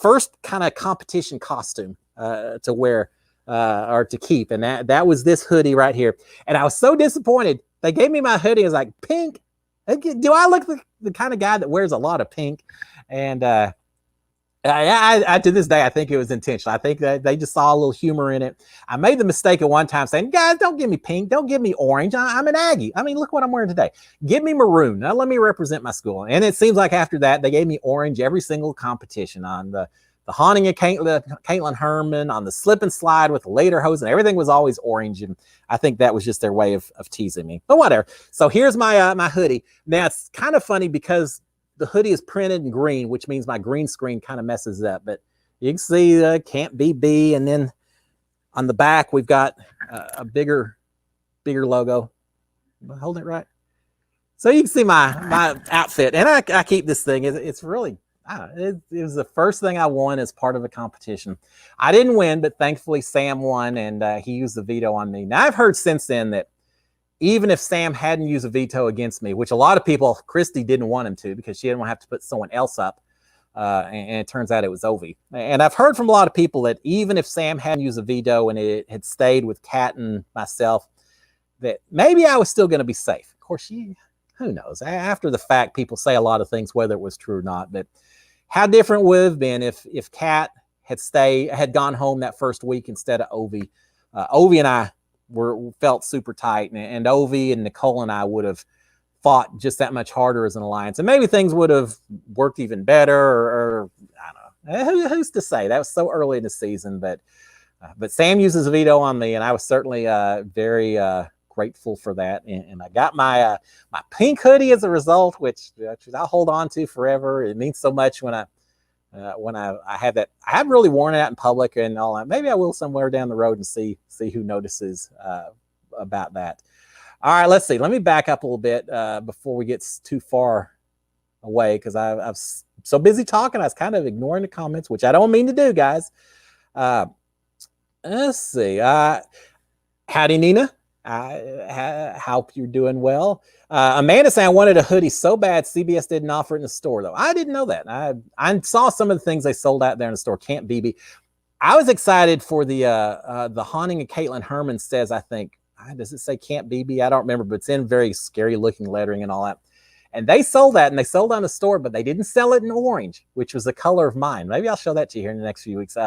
[SPEAKER 1] first kind of competition costume to wear or to keep. And that was this hoodie right here. And I was so disappointed. They gave me my hoodie. It was like pink. Do I look the kind of guy that wears a lot of pink? And I to this day, I think it was intentional. I think that they just saw a little humor in it. I made the mistake at one time saying, "Guys, don't give me pink. Don't give me orange. I'm an Aggie. I mean, look what I'm wearing today. Give me maroon. Now let me represent my school." And it seems like after that, they gave me orange every single competition on the the Haunting of Caitlin Herman, on the Slip and Slide with the lederhosen. Everything was always orange, and I think that was just their way of teasing me. But whatever. So here's my my hoodie. Now it's kind of funny because the hoodie is printed in green, which means my green screen kind of messes up. But you can see Can't BB, and then on the back we've got a bigger logo. Am I holding it right? So you can see my outfit, and I keep this thing. It's really, it was the first thing I won as part of a competition. I didn't win, but thankfully Sam won, and he used the veto on me. Now I've heard since then that even if Sam hadn't used a veto against me, which a lot of people, Christy didn't want him to because she didn't want to have to put someone else up, and it turns out it was Ovi. And I've heard from a lot of people that even if Sam hadn't used a veto and it had stayed with Kat and myself, that maybe I was still going to be safe. Of course, who knows? After the fact, people say a lot of things, whether it was true or not. But how different would it have been if Kat had gone home that first week instead of Ovi? Ovi and I felt super tight, and Ovi and Nicole and I would have fought just that much harder as an alliance, and maybe things would have worked even better. Or I don't know. Who's to say? That was so early in the season, but Sam uses a veto on me, and I was certainly very grateful for that, and I got my my pink hoodie as a result, which I'll hold on to forever. It means so much when I have that. I haven't really worn it out in public and all that. Maybe I will somewhere down the road and see who notices about that. All right, let's see. Let me back up a little bit before we get too far away, because I'm so busy talking. I was kind of ignoring the comments, which I don't mean to do, guys. Let's see. Howdy, Nina. I hope you're doing well. Amanda saying, I wanted a hoodie so bad CBS didn't offer it in the store, though. I didn't know that. I saw some of the things they sold out there in the store. Can't BB. I was excited for the Haunting of Caitlin Herman says, I think, does it say Can't BB? I don't remember, but it's in very scary looking lettering and all that. And they sold that, and they sold on the store, but they didn't sell it in orange, which was the color of mine. Maybe I'll show that to you here in the next few weeks.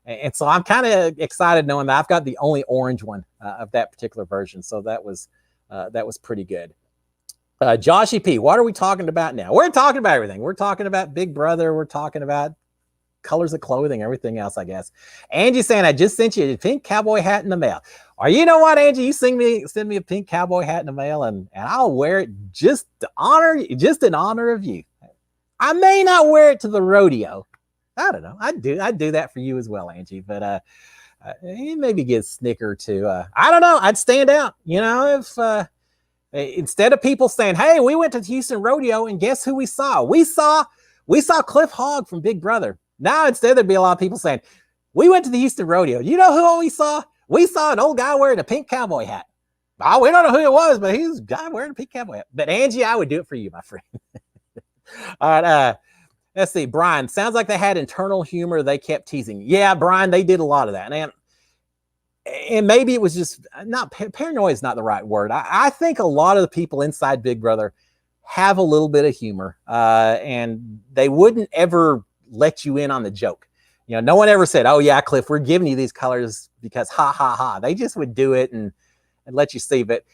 [SPEAKER 1] And so I'm kind of excited knowing that I've got the only orange one of that particular version. So that was pretty good. Joshy P, what are we talking about now? We're talking about everything. We're talking about Big Brother. We're talking about colors of clothing, everything else, I guess. Angie saying, I just sent you a pink cowboy hat in the mail. Or you know what, Angie, you send me a pink cowboy hat in the mail, and I'll wear it just in honor of you. I may not wear it to the rodeo. I don't know. I'd do that for you as well, Angie. But maybe get a snicker too. I don't know. I'd stand out. You know, if instead of people saying, "Hey, we went to the Houston Rodeo and guess who we saw? We saw Cliff Hogg from Big Brother." Now instead there'd be a lot of people saying, "We went to the Houston Rodeo. You know who we saw? We saw an old guy wearing a pink cowboy hat. Oh, we don't know who it was, but he was a guy wearing a pink cowboy hat." But Angie, I would do it for you, my friend. All right. Let's see. Brian, sounds like they had internal humor. They kept teasing. Yeah, Brian, they did a lot of that. And maybe it was just not paranoia is not the right word. I think a lot of the people inside Big Brother have a little bit of humor, and they wouldn't ever let you in on the joke. You know, no one ever said, "Oh yeah, Cliff, we're giving you these colors because ha ha ha." They just would do it and let you see. But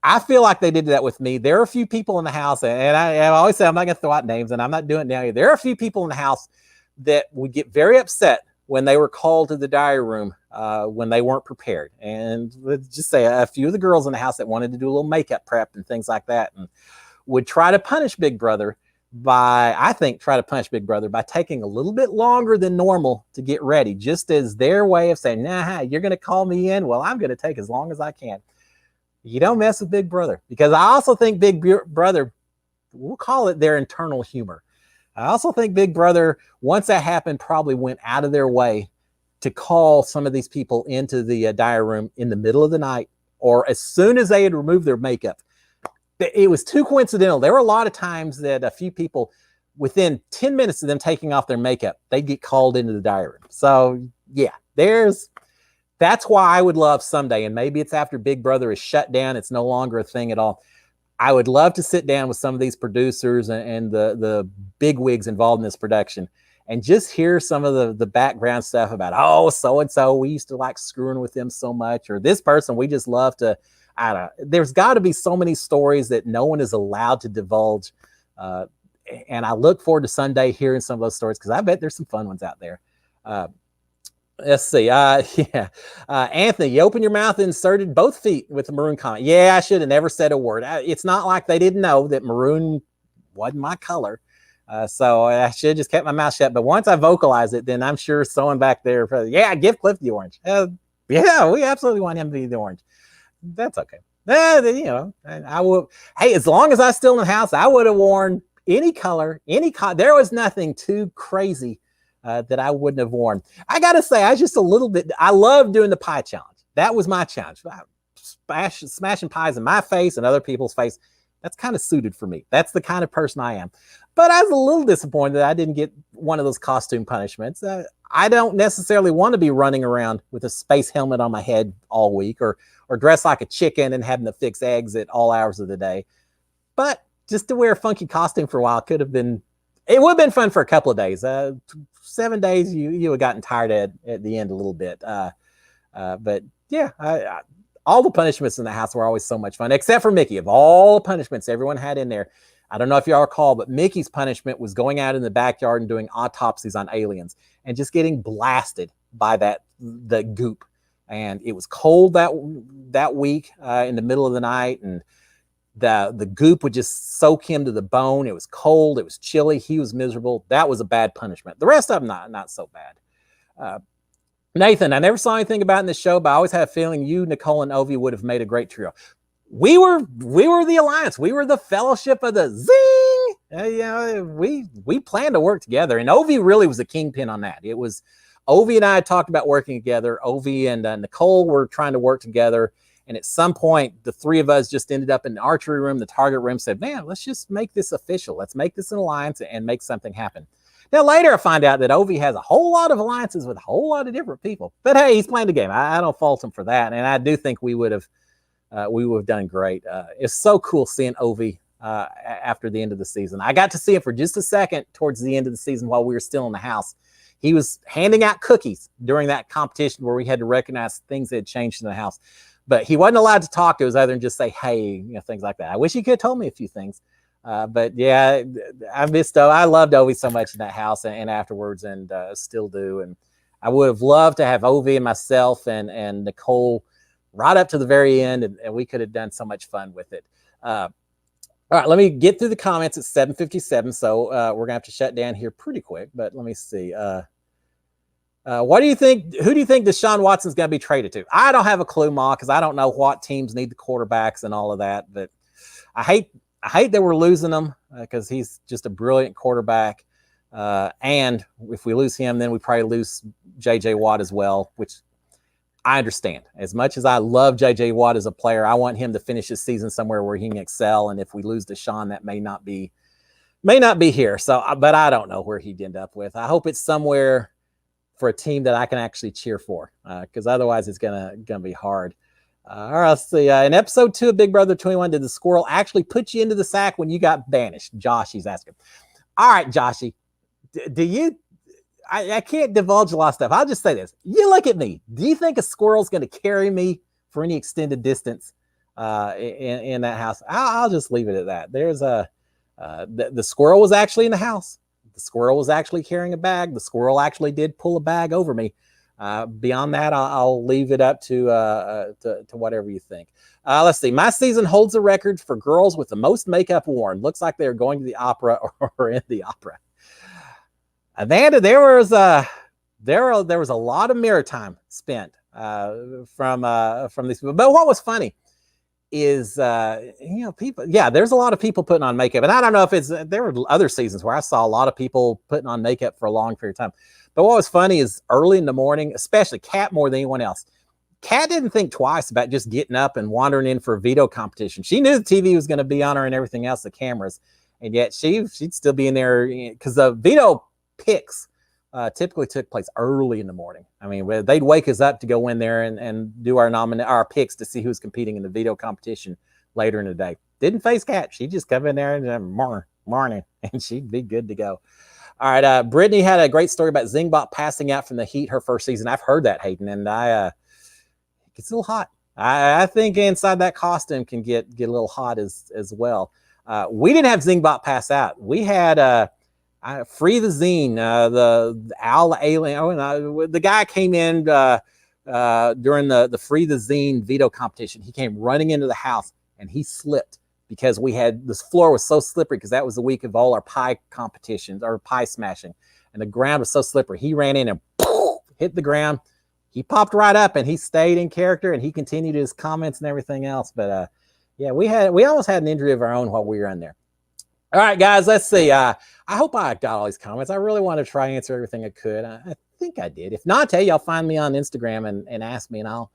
[SPEAKER 1] I feel like they did that with me. There are a few people in the house, and I always say I'm not going to throw out names, and I'm not doing it now either. There are a few people in the house that would get very upset when they were called to the diary room when they weren't prepared. And let's just say a few of the girls in the house that wanted to do a little makeup prep and things like that, and would try to punish Big Brother by taking a little bit longer than normal to get ready, just as their way of saying, "Nah, you're going to call me in. Well, I'm going to take as long as I can." You don't mess with Big Brother, because I also think Big Brother, we'll call it their internal humor. I also think Big Brother, once that happened, probably went out of their way to call some of these people into the diary room in the middle of the night, or as soon as they had removed their makeup. It was too coincidental. There were a lot of times that a few people, within 10 minutes of them taking off their makeup, they'd get called into the diary room. So yeah, that's why I would love someday, and maybe it's after Big Brother is shut down, it's no longer a thing at all. I would love to sit down with some of these producers and the big wigs involved in this production and just hear some of the background stuff about, oh, so-and-so, we used to like screwing with them so much, or this person, we just love to, I don't know. There's got to be so many stories that no one is allowed to divulge. And I look forward to Sunday hearing some of those stories, because I bet there's some fun ones out there. Uh, let's see. Yeah. Anthony, you opened your mouth and inserted both feet with the maroon comment. Yeah, I should have never said a word. It's not like they didn't know that maroon wasn't my color. So I should have just kept my mouth shut. But once I vocalize it, then I'm sure someone back there, yeah, give Cliff the orange. Yeah, we absolutely want him to be the orange. That's okay. You know, I will. Hey, as long as I was still in the house, I would have worn any color, there was nothing too crazy that I wouldn't have worn. I got to say, I was just a little bit, I love doing the pie challenge. That was my challenge. Smashing pies in my face and other people's face. That's kind of suited for me. That's the kind of person I am. But I was a little disappointed that I didn't get one of those costume punishments. I don't necessarily want to be running around with a space helmet on my head all week or dress like a chicken and having to fix eggs at all hours of the day. But just to wear a funky costume for a while it would have been fun for a couple of days. 7 days, you would have gotten tired at the end a little bit. But yeah, all the punishments in the house were always so much fun, except for Mickey. Of all the punishments everyone had in there, I don't know if y'all recall, but Mickey's punishment was going out in the backyard and doing autopsies on aliens and just getting blasted by the goop. And it was cold that week in the middle of the night, and the goop would just soak him to the bone. It was cold. It was chilly. He was miserable. That was a bad punishment. The rest of them, not so bad. Nathan, I never saw anything about in the show, but I always had a feeling you, Nicole, and Ovi would have made a great trio. We were the alliance. We were the fellowship of the zing. We planned to work together, and Ovi really was the kingpin on that. It was Ovi and I had talked about working together. Ovi and Nicole were trying to work together. And at some point, the three of us just ended up in the archery room, the target room, said, man, let's just make this official. Let's make this an alliance and make something happen. Now, later I find out that Ovi has a whole lot of alliances with a whole lot of different people. But hey, he's playing the game. I don't fault him for that. And I do think we would have done great. It's so cool seeing Ovi after the end of the season. I got to see him for just a second towards the end of the season while we were still in the house. He was handing out cookies during that competition where we had to recognize things that had changed in the house. But he wasn't allowed to talk to us other than just say, hey, things like that. I wish he could have told me a few things. But yeah, I missed Ovi. I loved Ovi so much in that house and afterwards, and still do. And I would have loved to have Ovi and myself and Nicole right up to the very end, and we could have done so much fun with it. All right, let me get through the comments at 7:57, so we're going to have to shut down here pretty quick, but let me see. What do you think? Who do you think Deshaun Watson's going to be traded to? I don't have a clue, Ma, because I don't know what teams need the quarterbacks and all of that. But I hate that we're losing him because he's just a brilliant quarterback. And if we lose him, then we probably lose J.J. Watt as well, which I understand. As much as I love J.J. Watt as a player, I want him to finish his season somewhere where he can excel. And if we lose Deshaun, that may not be here. So, but I don't know where he'd end up with. I hope it's somewhere for a team that I can actually cheer for, because otherwise it's gonna be hard. All right, let's see. In episode 2 of Big Brother 21, did the squirrel actually put you into the sack when you got banished? Josh, he's asking. All right, Joshy, do you? I can't divulge a lot of stuff. I'll just say this. You look at me. Do you think a squirrel's going to carry me for any extended distance in that house? I'll just leave it at that. There's the squirrel was actually in the house. The squirrel was actually carrying a bag. The squirrel actually did pull a bag over me. Beyond that, I'll leave it up to whatever you think. Let's see. My season holds a record for girls with the most makeup worn. Looks like they're going to the opera or in the opera. Amanda, there was a lot of mirror time spent from these people. But what was funny is people. Yeah, there's a lot of people putting on makeup, and I don't know if there were other seasons where I saw a lot of people putting on makeup for a long period of time. But what was funny is early in the morning, especially Kat more than anyone else, Kat didn't think twice about just getting up and wandering in for a veto competition. She knew the TV was going to be on her and everything else, the cameras, and yet she'd still be in there because the veto picks typically took place early in the morning. I mean, they'd wake us up to go in there and do our picks to see who's competing in the veto competition later in the day. Didn't face Kat. She'd just come in there and morning, and she'd be good to go. All right, Brittany had a great story about Zingbot passing out from the heat her first season. I've heard that, Hayden, and it gets a little hot. I think inside that costume can get a little hot as well. We didn't have Zingbot pass out. We had Free the Zine, the Al the Alien. Oh, and the guy came in during the Free the Zine veto competition. He came running into the house and he slipped because this floor was so slippery because that was the week of all our pie competitions or pie smashing. And the ground was so slippery. He ran in and hit the ground. He popped right up and he stayed in character and he continued his comments and everything else. But yeah, we almost had an injury of our own while we were in there. All right, guys, let's see. I hope I got all these comments. I really want to try and answer everything I could. I think I did. If not, tell you, I'll find me on Instagram and ask me, and I'll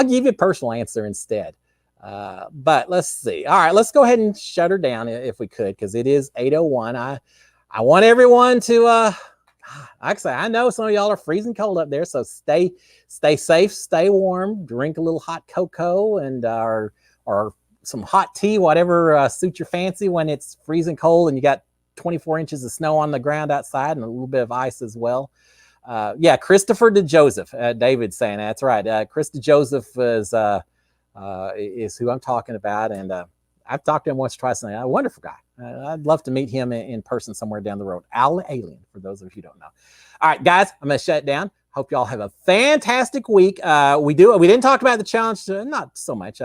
[SPEAKER 1] give you a personal answer instead. But let's see. All right, let's go ahead and shut her down if we could, because it is 8:01. I want everyone to like I say, I know some of y'all are freezing cold up there, so stay safe, stay warm, drink a little hot cocoa and or some hot tea, whatever suits your fancy when it's freezing cold and you got 24 inches of snow on the ground outside and a little bit of ice as well. Yeah, Christopher DeJoseph, David's saying that's right. Chris DeJoseph is who I'm talking about, and I've talked to him once or twice. A wonderful guy. I'd love to meet him in person somewhere down the road. Al the Alien, for those of you who don't know. All right, guys, I'm going to shut it down. Hope y'all have a fantastic week. We didn't talk about the challenge, not so much.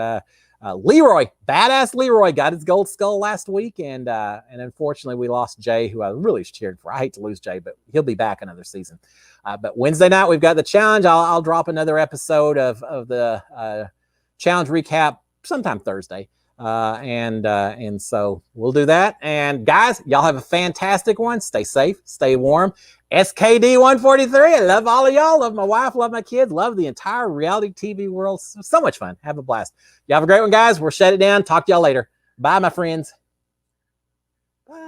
[SPEAKER 1] Leroy, badass Leroy, got his gold skull last week, and unfortunately we lost Jay, who I really cheered for. I hate to lose Jay, but he'll be back another season. But Wednesday night we've got the challenge. I'll drop another episode of the challenge recap sometime Thursday, and so we'll do that. And guys, y'all have a fantastic one. Stay safe, stay warm. SKD 143. I love all of y'all. Love my wife. Love my kids. Love the entire reality TV world. So much fun. Have a blast. You have a great one, guys. We'll shut it down. Talk to y'all later. Bye, my friends.